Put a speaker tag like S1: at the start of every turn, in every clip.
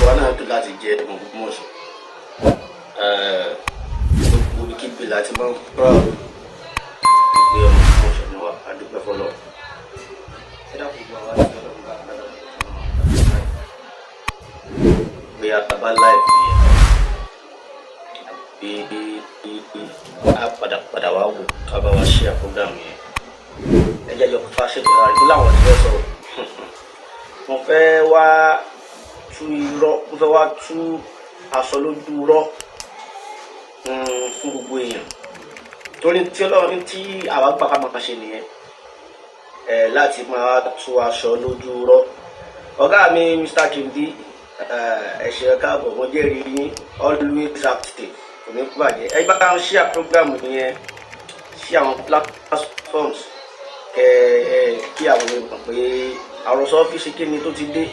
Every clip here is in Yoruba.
S1: àwa náà tó láti jẹ́ Ògbómọ̀ṣọ́ gbogbo kíbi láti máa ń proud pé ọmọ Ògbómọ̀ṣọ́ ni wà á dúpẹ́ fọlọ́ ẹ dákun gbọ́ àwa láti ọlọ́run bá àgbàdo pé àbá láìpẹ́ yẹn àbí a padà wá wò ká bá wa ṣe program yẹn ẹ jẹ́ yọ fásitì rárá ìlú làwọn ti fẹ́ sọ̀rọ̀ wọ́n fẹ́ wá tú irọ́ wọ́n fẹ́ wá tú aṣọ lójú rọ́ fún gbogbo èèyàn torí tí ọlọ́run tí àwa gbà ká máa ṣe nìyẹn láti máa tú aṣọ lójú rọ́ ọ̀gá mi Mr. Kindi ẹ ṣé káàbọ̀ mo jẹ́rìí yín always active kò ní bàjẹ́ ẹ bá ń ṣíà program yẹn sí àwọn platforms kí àwọn èèyàn mọ̀ pé àròsọ ọ́fíìsì kí ni tó ti dé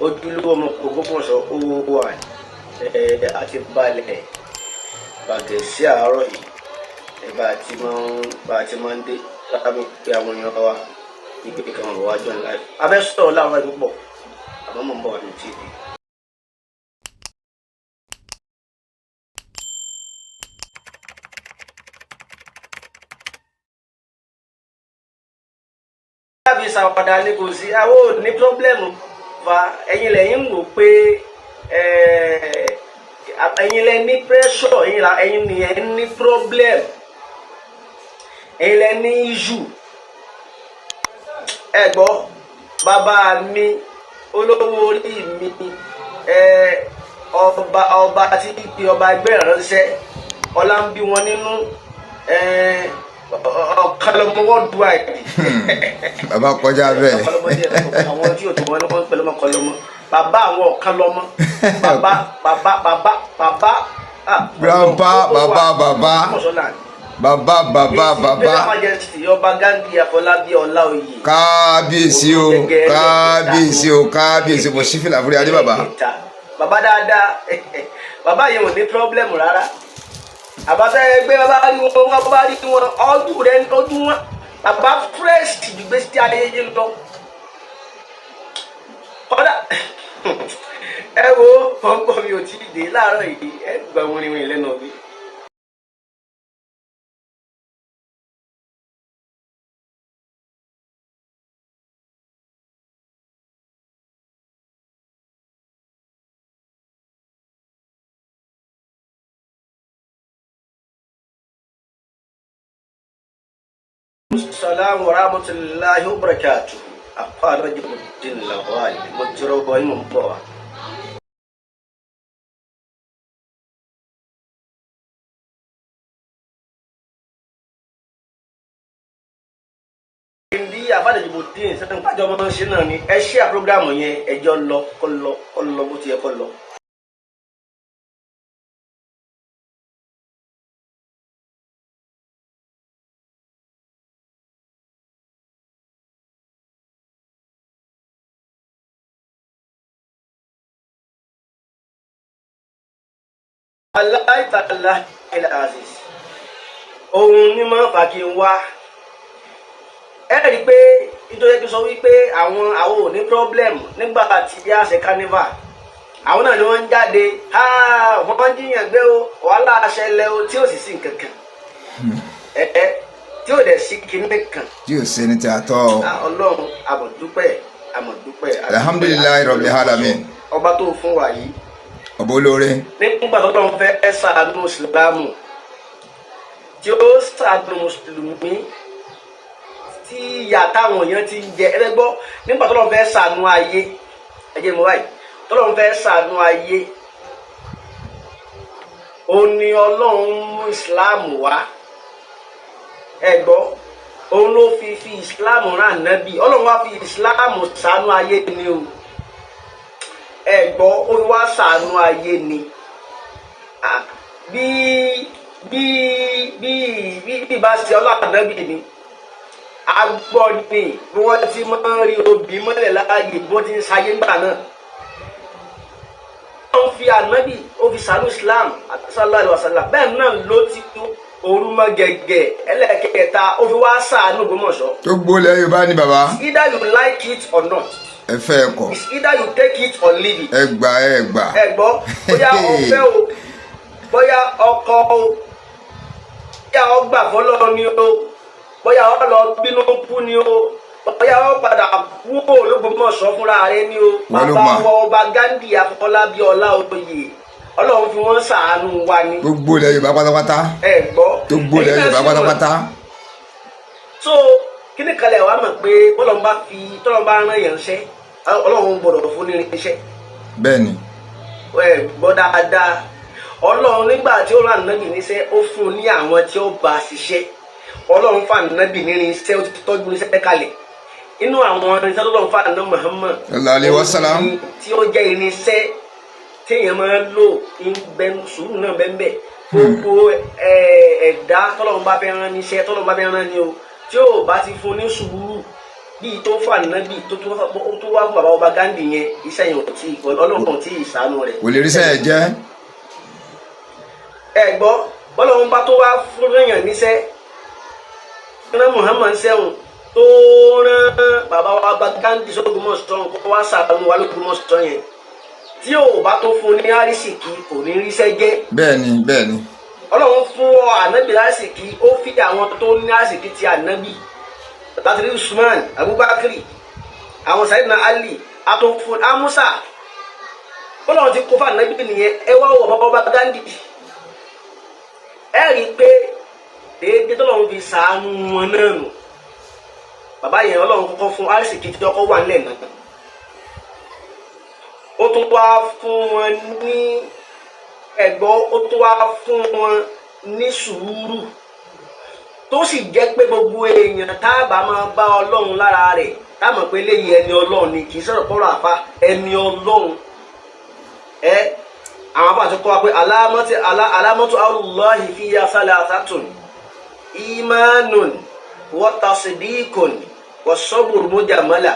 S1: ojúlówó ọmọ Ògbómọ̀ṣọ́ owó wà àti balẹ̀ bàgẹ́ sí àárọ̀ yìí bá a ti máa ń dé lábẹ́ pé àwọn èèyàn wa ní pé kí wọ́n bọ̀ wájú ńlá yìí abẹ́ sọ̀rọ̀ láwọn ẹ̀mí pọ̀ àmọ́ mò ń bọ̀ wá ní tv. lábí sàwádà ni kò sí àwọn ò ní pírọ́blẹ́mù fa ẹ̀yin lẹ́yìn wò pé ẹ̀yin lẹ́ ní pressure ẹ̀yin ni ẹ̀ ní problem ẹ̀yin lẹ́ ní issue ẹ gbọ́ bàbá mi olówó orí mi ọba tí ibi ọba ẹgbẹ́ ìránṣẹ́ ọlá ń bí wọn nínú ọ̀kanlọ́mọ worldwide.
S2: bàbá kọjá bẹ́ẹ̀.
S1: àwọn tí o tó wọn lọ́mọ pẹ̀lú ọmọ kọlọ́mọ bàbá àwọn ọ̀kanlọ́mọ bàbá.
S2: grandpa bàbá.
S1: ọba Gandhi Afọlábí Ọláoyè.
S2: kábíyèsí mo ṣí fìlà fúri adé bàbá.
S1: bàbá dáadáa bàbá yẹn ò ní pírọ́blẹ́mù rárá àbáfẹ́ ẹgbẹ́ bàbá rí wọn ọdún rẹ ọdún wọn bàbá fresh ju gbé sí ayẹyẹ lọ kọ́dà ẹ wo pọ́npọ́n mi ò tí ì dé láàárọ̀ yìí ẹ gbà wọn ìrìn lẹ́nu ọ̀gbìn. Assalamu warahmatullahi wabarakatuh. Apa Rajibuddin Lawal mojoro boy mumpo. Indi apa Rajibuddin sedang Pak Jomo Sina ni share program yẹn ẹjọ lọ kó lọ bó ti yẹ kó lọ. Allah Aziz ohun ní máa fà kí n wá ẹ rí i pé nítorí kí n sọ wípé àwọn ò ní problem nígbà tí a ṣe carnival àwọn náà ni wọ́n ń jáde wọ́n jiyàn gbé o wàhálà ṣẹlẹ̀ o tí ò sì sí nǹkan kan tí ò dẹ̀ sí kinní kan
S2: tí ò sí ní ti àtọ́
S1: Ọlọ́run àmọ̀dúpẹ́
S2: alhamdulilayi rabbil alamin
S1: ọba tó fún wa yìí
S2: ọba olóore.
S1: nígbà tó lọ́n fẹ́ ṣàánú ìsìlámù tí ó ṣàánú mùsùlùmí tí ìyà táwọn èèyàn ti ń jẹ ẹlẹ́gbọ́ nígbà tó lọ́n fẹ́ ṣàánú ayé ẹjẹ́ mi báyìí tó lọ́n fẹ́ ṣàánú ayé òun ni Ọlọ́run mú ìsìlámù wá ẹgbọ́ òun ló fi ìsìlámù rán Nábì Ọlọ́run wá fi ìsìlámù ṣàánú ayé ni o ẹgbọ́ ó wá ṣàánú ayé ni bí bá ṣe Ọlọ́run ni a gbọ́ ni bí wọ́n ti máa ń rí obì mọ́lẹ̀ láàyè bó ti ń ṣayé ńgbà náà wọ́n fi Ànábì ó fi ṣàánú Islam sallallahu alaihi wasallam bẹ́ẹ̀ náà ló ti tó orúmọ gẹ́gẹ́ ẹlẹ́kẹta ó fi wá ṣàánú Ògbómọ̀ṣọ́.
S2: tó gbólẹ̀ Yorùbá ni bàbá.
S1: either you like it or not.
S2: ẹ fẹ́ ẹ kọ̀.
S1: it's either you take it or leave it.
S2: ẹ gbà.
S1: ẹ gbọ́ bóyá ọfẹ́ o bóyá ọkọ o bóyá ọgbà fọlọ́ ni o bóyá ọlọ bínú kú ni o bóyá ọ padà kú Ògbómọ̀ṣọ́ fúnra rẹ ni o. bàbá wọ Ọba Ghandi Afọlábí Ọláoyè Ọlọ́run fi wọ́n ṣàánú wa ni.
S2: gbogbo ilẹ̀ Yorùbá pátápátá.
S1: ẹ gbọ́
S2: gbogbo ilẹ̀ Yorùbá pátápátá.
S1: so kíni kalẹ̀ wa mọ̀ pé Ọlọ́run bá rán yàn ṣẹ́ Ọlọ́run gbọ́dọ̀ fún ní irinṣẹ́.
S2: bẹ́ẹ̀ni.
S1: ẹ gbọ́ dáadáa Ọlọ́run nígbà tí ó rán Ànábì níṣẹ́ ó fún un ní àwọn tí ó bá ṣiṣẹ́ Ọlọ́run fún Ànábì ní irinṣẹ́ ó ti tọ́jú irinṣẹ́ kalẹ̀ inú àwọn irinṣẹ́ tó lọ́run fún Ànábì Muhammad
S2: sallallahu alaihi wasallam
S1: tí ó jẹ́ irinṣẹ́ téèyàn máa ń lò sùúrù náà bẹ́ẹ̀ gbogbo ẹ̀dá tọ́lọ́run bá fẹ́ rán níṣẹ́ tọ́lọ́run bá fẹ́ rán ni o tí ó bá ti fún ní sùúrù bíi tó fún Ànábì tó wá fún bàbá Ọba Ghandi yẹn iṣẹ́ yẹn ò tí Ọlọ́run tí ìsànú rẹ̀.
S2: kò lè ríṣẹ́ ẹ̀ jẹ́.
S1: ẹ gbọ́ bọ́lọ́run bá tó wá fún èèyàn níṣẹ́ rán Muhammad sẹ́wọ̀n tó rán bàbá Ọba Ghandi s'Ògbómọ̀ṣọ́ kó wá ṣàánú wa l'Ògbómọ̀ṣọ́ yẹn tí ò bá tó fún ní àrísìkí kò ní ríṣẹ́ jẹ́.
S2: bẹ́ẹ̀ni.
S1: Ọlọ́run fún Ànábì àrísìkí ó fi àwọn tó ní àrísìkí ti Ànábì láti rí Usman Abubakar àwọn Sayyidina Ali àtúnfún Amusa Ọlọ́run ti kó fún Ànábì nìyẹn ẹ wá wọ bàbá Ọba Ghandi ẹ rí i pé déédéé tọ́lọ́run fi ṣàánú wọn náà nù bàbá yẹn Ọlọ́run kọ́kọ́ fún àrísìkí tí ọkọ̀ wà nílẹ̀ náà ó tún wá fún wọn ní ẹ̀gbọ́ ó tún wá fún wọn ní sùúrù tó sì jẹ́ pé gbogbo èèyàn tá a bá máa bá Ọlọ́run lára rẹ̀ tá a mọ̀ pé léyìí ẹni Ọlọ́run ni kì í sọ̀rọ̀ pọ̀rọ̀ àfa ẹni Ọlọ́run àwọn afọ àti kọ́ wa pé alámọ́tò Allahi fiya salasatun imanun wa tasdikun wa sabrun mujamala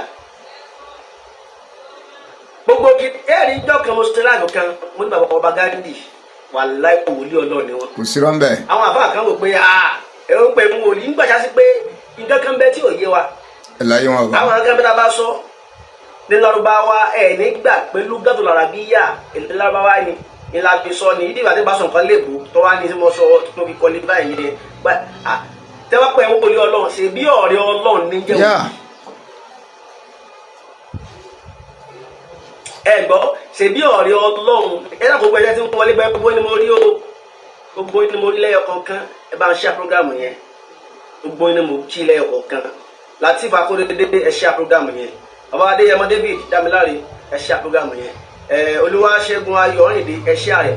S1: gbogbo kí ẹ̀rí ìjọ kan mo ṣe láàbò kan mo ní bàbá Ọba Ghandi wàláhì wòlíì Ọlọ́run ni wọn. kò
S2: sí rọ́ńbẹ́.
S1: àwọn àfáà kan wò pé ẹ ń pè mú wòlíì nígbà já sí pé nǹkan kan bẹ tí ò yé wa.
S2: ẹ láyé wọn bá.
S1: àwọn nǹkan bẹ tá a bá sọ ní Lárúbáwá ẹ nígbà pẹ̀lú gàdùn Àràbíyà èdè Lárúbáwá ni ìlà fi sọ ni ìdí ìgbà tí bá sọ nǹkan léèbó tó wá ní tí mo sọ tó fi kọ́lé báyìí yẹn tẹ́wọ́ pẹ̀ ń wòlíì Ọlọ́run ṣe bí ọ̀rẹ́ Ọlọ́run ní jẹ́ wò. ẹ gbọ́ ṣe bí ọ̀rẹ́ Ọlọ́run ẹ náà gbogbo ẹ̀jẹ̀ tí ń wọlé gbẹ́ gbogbo ni mo rí o gbogbo ni mo rí lẹ́yọ kọ̀ọ̀kan ẹ bá ń ṣe àpọ́gàmù yẹn gbogbo ni mo kí lẹ́yọ kọ̀ọ̀kan Lateef Akorede ẹ ṣe àpọ́gàmù yẹn bàbá Adéyẹmọ David Dámiláre ẹ ṣe àpọ́gàmù yẹn Olúwaṣẹ́gun Ayọ̀rìndé ẹ ṣe àrẹ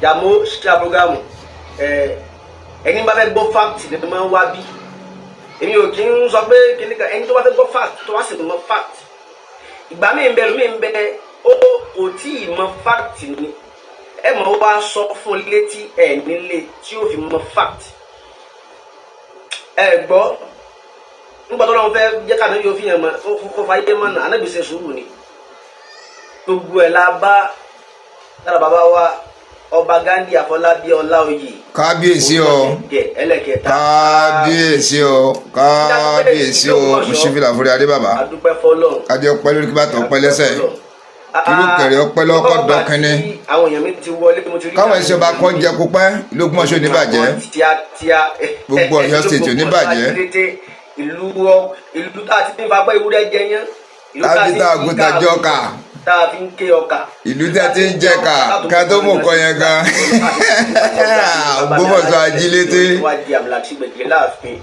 S1: Jàmó ṣe àpọ́gàmù ẹni bá fẹ́ gbọ́ fact ni mo máa ń wá bí èmi ò kí ń sọ pé kìnìkan ẹni tó bá fẹ́ gbọ́ fact tó wá sì mọ fact ìgbà mi ń bẹ lómi ń bẹ ó kò tí ì mọ fact ni ẹ mọ wá sọ fún létí ẹ nílé tí ó fi mọ fact ẹ gbọ́ nígbà tó lọ́wọ́ fẹ́ jẹ́ ká ànábì òfin yẹn mọ kó fàyè mọ́ náà ànábì ṣe sùúrù ni gbogbo ẹ̀ la bá lára bàbá wa Ọba Ghandi Afọlábí Ọláoyè.
S2: kábíyèsí o kábíyèsí o kábíyèsí o Musifila Fúri Adébàbá
S1: adúpẹ́ fọ́lọ́run
S2: adé ọpẹ́ lórí kí bàtà ọpẹ́ lẹ́sẹ̀ irú kẹrẹ ọpẹ́ lọ́kọ dọkínní káwọn ẹsẹ ọba kan jẹ kó pẹ́ l'Ógbómọ̀ṣọ́ oníbàjẹ́ gbogbo Ọ̀yọ́ state oníbàjẹ́
S1: ìlú tá a ti ń fagbọ́ ewúrẹ́ jẹ yẹn
S2: láti tá a gún tajọ́ ọkà
S1: tá a fi ń ké ọkà
S2: ìlú tí a ti ń jẹ ká tó mú nǹkan yẹn gan Ògbómọ̀ṣọ́ ajílété.
S1: mo wá di àmìlà tí gbẹ̀gbẹ̀ láàfin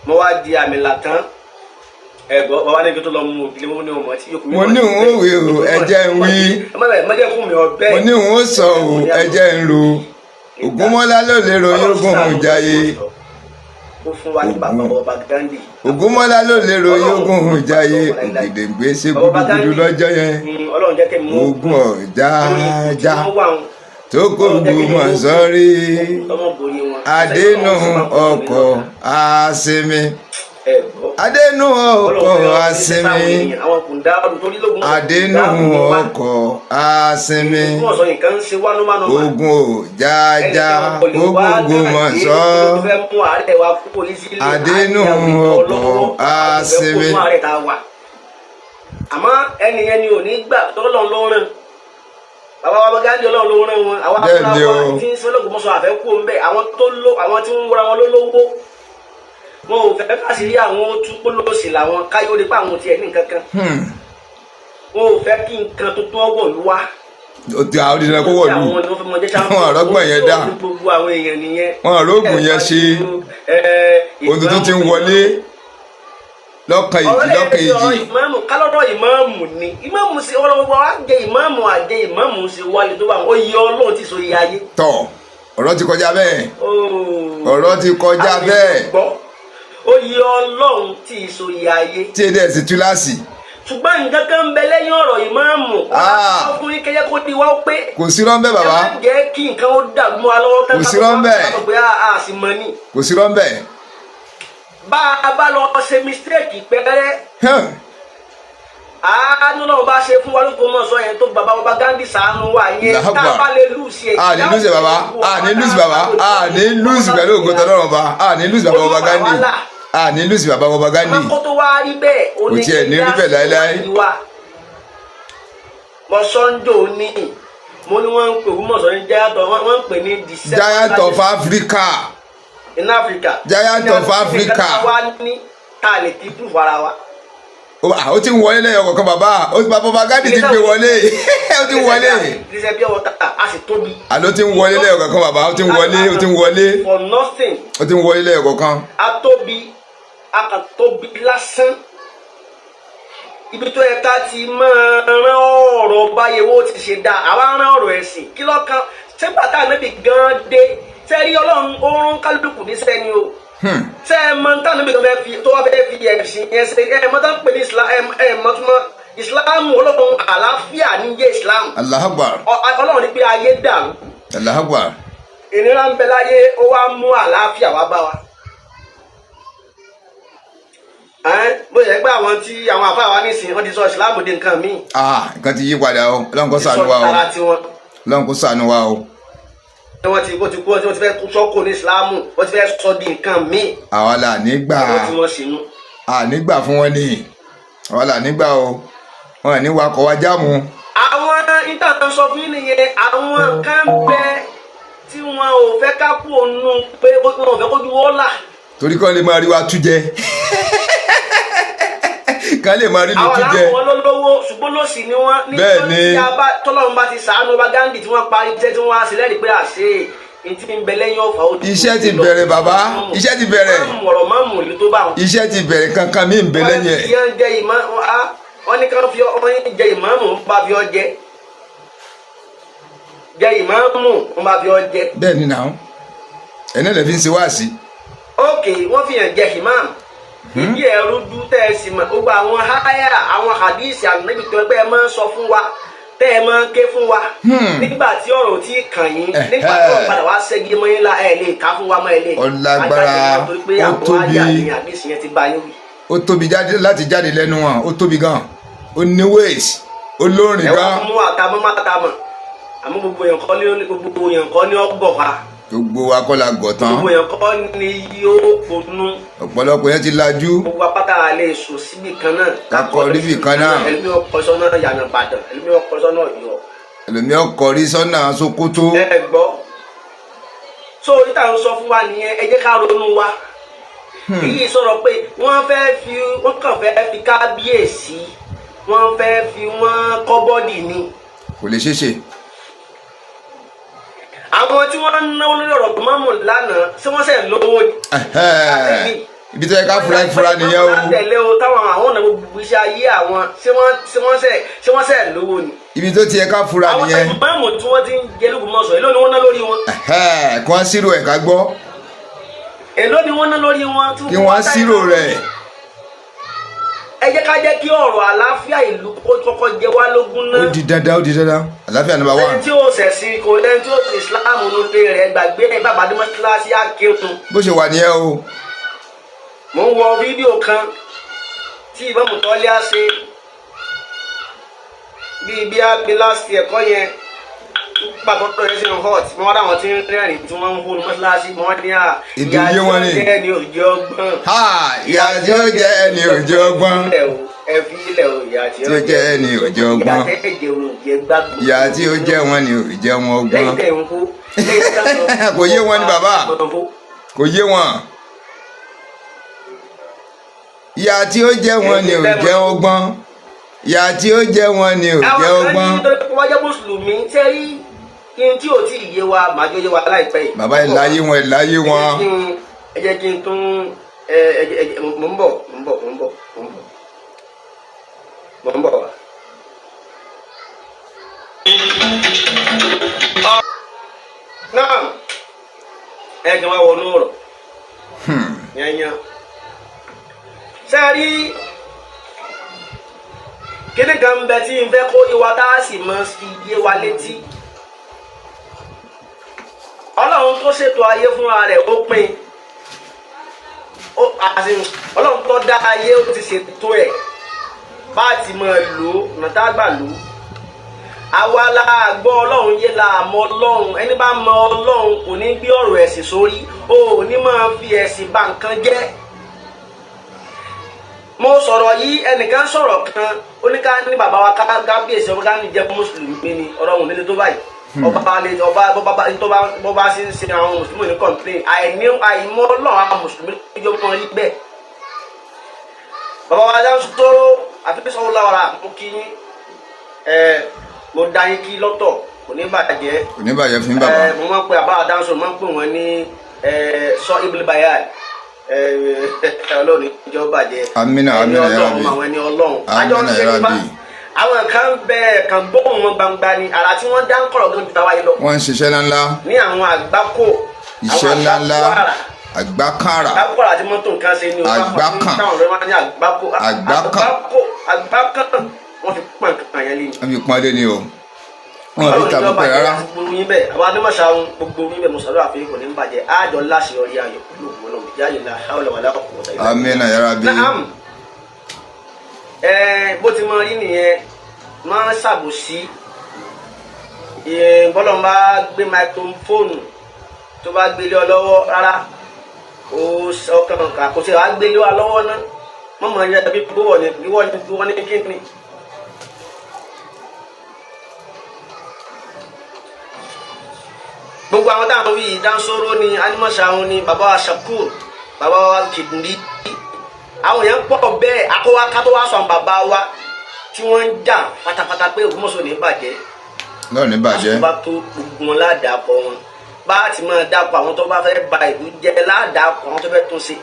S1: mo wá di àmìlà tán ẹ̀gbọ́n bàbá ní kí tó lọ mú òbí mo ní ọmọ tí yóò kú mi.
S2: mo ní òun ò wí o ẹjẹ ń wí mo ní òun ò sọ o ẹjẹ ń ro Ògúnmọ́lá ló lè ro yógùn Ìjàyè Ògúnmọ́lá ló lè ro yógùn Ìjàyè Ògèdèngbé ṣe gudugudu lọ́jọ́ yẹn ogun ọ̀jájá tó kó Ògbómọ̀ṣọ́ rí adénú ọkọ̀ àṣemí adénú ọkọ̀ àsinmi adénú ọkọ̀ àsinmi ogun ò jájá gbogbo mọ̀ sọ adénú ọkọ̀ àsinmi.
S1: àmọ́ ẹni yẹn ni ò ní gbà tọ́lọ́ lọ́rùn bàbá wa Gándì Ọlọ́run ló rán wọn àwọn afúnra tí ń sọlọ́gùn mọ́sọ̀ àfẹ́kù ń bẹ̀ àwọn tí ń wúra wọn lólówó wọn ò fẹ́ káṣírí àwọn tú pólóòsì làwọn káyọ̀ nípa àwọn tiẹ̀ ní nǹkan kan wọn ò fẹ́ kí nǹkan tuntun ọgbọ̀n lù wá.
S2: ó ti àwọn òdìdàn kó wọ̀lú wọn àrọ́gbọ̀n yẹn dá wọn àrọ́gbọ̀n yẹn ṣe ohun tuntun ti ń wọlé lọ́kàn ìjì.
S1: ìmáàmù kálọ́dọ̀ ìmáàmù ni ìmáàmù sí ọlọ́wọ́ wa jẹ ìmáàmù àjẹ ìmáàmù sí wálé tó bá wọn ó yẹ Ọlọ́run ti so iye ayé.
S2: tọ ọ̀rọ̀ ti kọjá bẹ́ẹ̀ ọ̀rọ̀ ti kọjá bẹ́ẹ̀
S1: ó yẹ Ọlọ́run ti so iye ayé.
S2: tí èdè ẹ̀sìn túláàsì.
S1: ṣùgbọ́n nǹkan kan ń bẹ lẹ́yìn ọ̀rọ̀ ìmáàmù ọkùnrin kẹjẹ kó di wá ó pé.
S2: kò sí rọ́ńbẹ́ bàbá.
S1: ẹ má jẹ́ kí nǹkan ó dàgbù wa lọ́wọ́
S2: kò sí rọ́ńbẹ́. kò sí rọ́ńbẹ́.
S1: bá a bá lọ ṣe mistake pẹ́rẹ́ àánú náà bá ṣe fún wa lóko mọ̀ sọ yẹn tó bàbá wa Gándì ṣàánú wa yẹn tá a bá lè lùsì ẹ̀.
S2: a ní lùsì bàbá a ní lùsì bàbá a ní lùsì pẹ̀lú ògùntàn náà bàbá a ní lùsì bàbá wa Gándì a ní lùsì bàbá wa Gándì.
S1: kó tó wá rí bẹ́ẹ̀
S2: kò tiẹ̀ ní rí bẹ́ẹ̀ láéláé.
S1: mọ̀sánjò ní mo ní wọ́n ń pè wọ́n mọ̀sán ní wọ́n ń pè ní the
S2: Giant of Africa.
S1: in Africa.
S2: Giant of Africa.
S1: ta lè ti proof ara wa.
S2: ó ti ń wọlé lẹ́yìn ọkọ̀ kan bàbá bàbá Gándì ti gbé wọlé ó ti ń wọlé.
S1: ìṣe bí ọwọ́ ta a sì tóbi.
S2: àló ti ń wọlé lẹ́yìn ọkọ̀ kan bàbá ó ti ń wọlé ó ti ń wọlé.
S1: for nothing.
S2: ó ti ń wọlé lẹ́yìn ọkọ̀ kan.
S1: a tóbi a kàn tóbi lásán. ibi tó yẹ ká ti máa rán ọ̀rọ̀ báyẹ̀wò ti ṣe dáa àwa rán ọ̀rọ̀ ẹ̀sìn kí lọ́kàn ṣé bàtà níbi gan dé sẹ́rí Ọlọ́run oorun kálukú ní sẹ́ni o. ṣé ẹ mọ tán níbi kan fẹ́ fi tó wá fẹ́ fi ẹ̀sìn yẹn ṣe ẹ mọ tán pè ní ìsìláàmù Ọlọ́run àlàáfíà ní jẹ́ ìsìláàmù.
S2: Allahu Akbar.
S1: Ọlọ́run ní pé ayé dàrú.
S2: Allahu Akbar.
S1: ìnira ń bẹ láyé ó wá mú àlàáfíà wá bá wa. bó ṣe gbé àwọn tí àwọn àfáà wa nísìnyí wọ́n ti sọ ìsìláàmù di nǹkan míì.
S2: nǹkan ti yí padà o Ọlọ́run kó ṣàánú wa o Ọlọ́run kó ṣàánú wa o.
S1: wọ́n ti kú wọ́n ti fẹ́ sọ́kò ní ìsìláàmù wọ́n ti fẹ́ sọ di nǹkan míì.
S2: àwa là nígbà nígbà fún wọn ni àwa là nígbà o wọn ní wakọ̀ wa jáàmù.
S1: àwọn ìtàn sọ fún yín nìyẹn àwọn kan bẹ tí wọn ò fẹ́ ká kú òun pé wọn ò fẹ́ kójú wọ́n là.
S2: torí kan lè máa rí wa tú jẹ kan lè máa rí lu tú jẹ.
S1: àwọn aláwọ̀ lọ́wọ́ ṣùgbọ́n ló sì ni wọ́n.
S2: bẹ́ẹ̀ ni
S1: tọ́lọ́run bá ti ṣàánú bá Gándì tí wọ́n parí iṣẹ́ tí wọ́n á sí lẹ́rìí pé àṣẹ ìtì ń bẹ lẹ́yìn ọ̀fà ó.
S2: iṣẹ́ ti bẹ̀rẹ̀ bàbá iṣẹ́ ti bẹ̀rẹ̀.
S1: ọ̀rọ̀ máa mú ìlú tó bá wọn.
S2: iṣẹ́ ti bẹ̀rẹ̀ kankan mi ń bẹ lẹ́yìn ẹ̀.
S1: wọ́n ní ká fi jẹ ìmáàmù ń bá fi ọ jẹ. jẹ ìmáàmù ń bá fi ọ jẹ.
S2: bẹ́ẹ̀ ni náà ẹ̀nà lè fi ń ṣe wáàsí.
S1: ok wọ́n fi hàn jẹ ìmáàmù ìdí ẹ̀rú dú tẹ́ ẹ sì mọ̀ gbogbo àwọn háyà àwọn hadisi ànábì tó ẹgbẹ́ ẹ máa ń sọ fún wa tẹ́ ẹ máa ń ké fún wa nígbà tí ọ̀rọ̀ tí kàn yín nígbà tí wọ́n padà wá ṣẹ́gi mọ́ yín la ẹ̀ lè ká fún wa mọ́ ẹ lè.
S2: ọlágbára ó tóbi ó tóbi láti jáde lẹ́nu wọn ó tóbi gan ó ní ways ó lórin gan.
S1: ẹ wá mú àtàmọ́ mátàmọ́ àmọ́ gbogbo èèyàn kọ́ ní ọgbọ̀n fa.
S2: gbogbo wa kọ́ la gọ̀ tán.
S1: gbogbo èèyàn kọ́ ni yóò ponú.
S2: ọ̀pọ̀lọpọ̀ yẹn ti lajú.
S1: gbogbo apáta lè sùn síbì kan náà.
S2: kakọ ríbì kan náà.
S1: ẹlòmí ọkọ̀ sọ́nà yànnà Ìbàdàn ẹlòmí ọkọ̀ sọ́nà Ọ̀yọ́.
S2: ẹlòmí ọkọ̀ rí sọ́nà Sókótó.
S1: ẹ gbọ́ so níta ń sọ fún wa nìyẹn ẹ jẹ́ ká ronú wa. èyí sọ̀rọ̀ pé wọ́n kàn fẹ́ fi kábíyèsí wọ́n fẹ́ fi wọ́n kọ́ bọ́dì ni.
S2: kò lè ṣeé ṣe.
S1: àwọn tí wọ́n ń náwó lórí ọ̀rọ̀ mọ́mù lánàá tí wọ́n sẹ̀ lówó ni.
S2: ibi tó yẹ ká fura nìyẹn o.
S1: wọ́n tẹ̀lé o táwọn àwọn ọ̀nà gbogbo iṣẹ́ ayé àwọn tí wọ́n sẹ̀ lówó ni.
S2: ibi tó ti yẹ ká fura nìyẹn.
S1: àwọn mọ́mù tí wọ́n ti ń jẹ́ lóògùnmọ̀sọ̀ èló ni wọ́n ná lórí wọn.
S2: kí wọ́n ṣírò ẹ̀ ká gbọ́.
S1: èló ni wọ́n ná lórí wọn.
S2: kí wọ́n ṣírò rẹ̀.
S1: ẹ jẹ́ ká jẹ́ kí ọ̀rọ̀ àlàáfíà ìlú kọ́kọ́ jẹ wá lógún náà.
S2: ó di dandan àlàáfíà number one.
S1: ẹni tí ó ṣẹ̀sìn kò lẹ́ni tí ó ti Islam lóde rẹ̀ gbàgbé ẹ̀ bàbá dé mọ́ṣáláṣí àkírun.
S2: bó ṣe wà nìyẹn o.
S1: mo ń wọ fídíò kan tí ìmọ̀mù tọ́lé á ṣe bí a last year kọ́ yẹn nígbà tó tọ́ yẹn sínú hot wọ́n dáwọn tí ń rẹ́rìn tí wọ́n ń hó ní mọ́ṣáláṣí wọ́n ní ìyá tí ó jẹ́ ní òjò ọgbọ́n.
S2: ìyá tí ó jẹ́ ní òjò ọgbọ́n.
S1: ẹ fi ilẹ̀ o ìyá tí ó
S2: jẹ́ ní òjò ọgbọ́n. ìyá tí ó jẹ́ wọn ní òjò wọn ọgbọ́n. kò yé wọn ní bàbá kò yé wọn. ìyá tí ó jẹ́ wọn ní òjò ọgbọ́n. ìyá tí ó jẹ́ wọn ní òjò ọgbọ́n.
S1: àwọn kan ní wọ́n jẹ́ mùsùlùmí tẹ́rí kí n tí ò tí ì yé wa màá jọ yé wa láìpẹ́ yìí.
S2: bàbá ìláyé wọn ìláyé wọn.
S1: ẹ jẹ́ kí n tún mò ń bọ̀ wá. náà ẹ jẹ́ wá wọnú ọ̀rọ̀ yẹn sẹ́rí kíni kan ń bẹ tí n fẹ́ kó ìwà tá a sì máa fi yé wa létí. Ọlọ́run tó ṣètò ayé fúnra rẹ̀ ó pín Ọlọ́run tó dá ayé ó ti ṣètò ẹ̀ bá a ti máa lò ó nàtá gbà lò ó. Àwa la gbọ́ Ọlọ́run yé la mọ̀ Ọlọ́run ẹni bá mọ̀ Ọlọ́run kò ní gbé ọ̀rọ̀ ẹ̀sìn sórí o ò ní máa fi ẹ̀sìn bà nǹkan jẹ́. Mo sọ̀rọ̀ yìí ẹnìkan sọ̀rọ̀ kan oníká ní bàbá wa kábíyèsí ọba ní jẹ́ mùsùlùmí ni ọ̀rọ̀ òun nílé tó báyìí ọba bá sí ń ṣe àwọn mùsùlùmí ní complain àìmọ̀ Ọlọ́run àwọn mùsùlùmí lójó mọ́ rí bẹ́ẹ̀. Bàbá wa dá sọ́rọ́ àti sọ́wọ́ láwàrà mo kí yín mo dá yín kí lọ́tọ̀ kò ní bàjẹ́.
S2: kò ní bàjẹ́ fún bàbá.
S1: mo máa ń pe àbá àdáńsọ máa ń pè wọ́n ní sọ ibùdó bayal Ọlọ́run ìjọ bàjẹ́.
S2: amina ya Rabbi.
S1: àwọn ẹni Ọlọ́run.
S2: amina ya Rabbi.
S1: àwọn kan bẹ́ẹ̀ kan gbóhùn wọn gbangba ni ara tí wọ́n dá ń kọ̀rọ̀ gan ju tàwa yìí lọ.
S2: wọ́n ń ṣiṣẹ́ ńláńlá.
S1: ní àwọn àgbákò.
S2: iṣẹ́ ńláńlá àgbákàrà.
S1: àgbákàrà tí mọ́tò nǹkan ṣe ni.
S2: àgbákàn.
S1: àgbákàn wọ́n fi pọ́n nǹkan yẹn lé ni.
S2: wọ́n fi pọ́n lé ni o. wọ́n fi tàbí pẹ́ rárá.
S1: gbogbo yín bẹ́ẹ̀ àwọn adémọ̀ṣà gbogbo yín bẹ́ẹ̀ mùsàlùmí àfihàn kò ní bàjẹ́ àjọ láṣeyọrí ayọ̀ kúlò wọn náà jáde náà hawla wala quwwata illa billah.
S2: amina ya Rabbi.
S1: bó ti mọ rí nìyẹn máa ń ṣàbòsí bọ́lọ̀ bá gbé máikrófóònù tó bá gbélé ọ lọ́wọ́ rárá ọkàn kò sí wàá gbélé wa lọ́wọ́ náà mọ̀mọ́ yẹn tàbí wọ́n ní kíni. gbogbo àwọn táwọn wí Dansoro ni Animashaun ni bàbá wa Shakur bàbá wa Kindi àwọn èèyàn pọ̀ bẹ́ẹ̀ akọ́wá kátó wá sọ àwọn bàbá wa tí wọ́n ń jà pátápátá pé Ògbómọ̀ṣọ́ ní bàjẹ́.
S2: náà ní bàjẹ́.
S1: àṣùbà tó gbogbo wọn ládàápọ̀ wọn bá a ti máa dàpọ̀ àwọn tó bá fẹ́ ba ìlú jẹ́ ládàápọ̀ àwọn tó fẹ́ tún ṣe.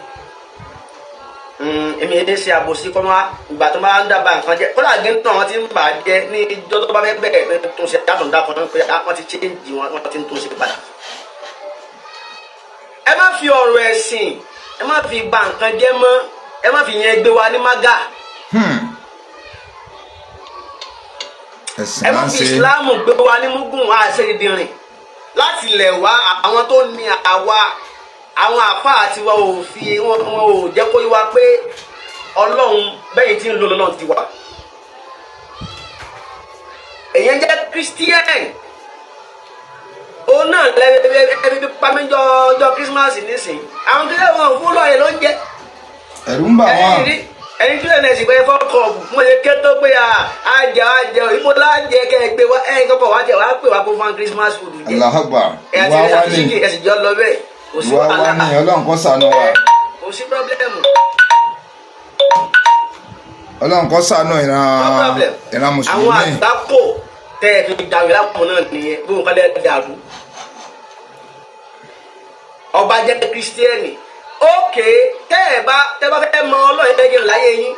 S1: èmi yẹn ṣe àbòsí kọ́ máa ìgbà tó máa ń dábàá nǹkan jẹ́ kódà gé tán wọn ti ń bàjẹ́ ní ìjọ tó bá fẹ́ bẹ̀rẹ̀ ní tún ṣe dáàtọ̀ dáàpọ̀ náà pé wọ́n ti change wọn ti ń tún ṣe padà. ẹ má fi ọ̀rọ̀ ẹ̀sìn ẹ má fi ba nǹkan jẹ́ mọ́ ẹ má fi yẹn gbé wa ní mága. ẹ má fi ìsìláàmù gbé wa ní mugun àṣeyìdìrìn láti lẹ̀ wá àwọn tó ní àwa àwọn àfa àti wa ò fi wọn ò jẹ́ kó yé wa pé Ọlọ́run bẹ́yìn tí ń lo lọ́nà ti wà. èyàn jẹ́ Christian òun náà lẹ́ẹ̀ẹ́dẹ́gbẹ́ pàmíjọ ọjọ́ Christmas nísìnyí àwọn kílẹ̀ wọn fún lọ́ọ̀yẹ̀ ló ń jẹ́.
S2: ẹ̀rù ń bà wọ́n.
S1: ẹni tí lẹ́nu ẹ̀sìn pé fọ́kọ̀ mo lè ké tó pé àjẹ ìbò láàjẹ kẹgbẹ́ wa ẹ̀yìn kọ́kọ́ wá jẹ wá pè wá kó fún Christmas food jẹ.
S2: Alahagba
S1: ìwà wá ní ẹ̀sìn jọ lọ bẹ́ẹ̀.
S2: ìwà wá ní Ọlọ́run kó ṣàánú wa.
S1: kò sí pírọ́blẹ́mù.
S2: Ọlọ́run kó ṣàánú ìran mùsùlùmí.
S1: àwọn àgbákò tẹ́ ẹ̀ fi dàrú lápò náà nìyẹn bí wọn kọ́ lẹ́ẹ̀ dàrú. ọba jẹ́ kírísítíẹ́nì ókè tẹ́ bá fẹ́ mọ Ọlọ́run ẹgbẹ́ láyé yín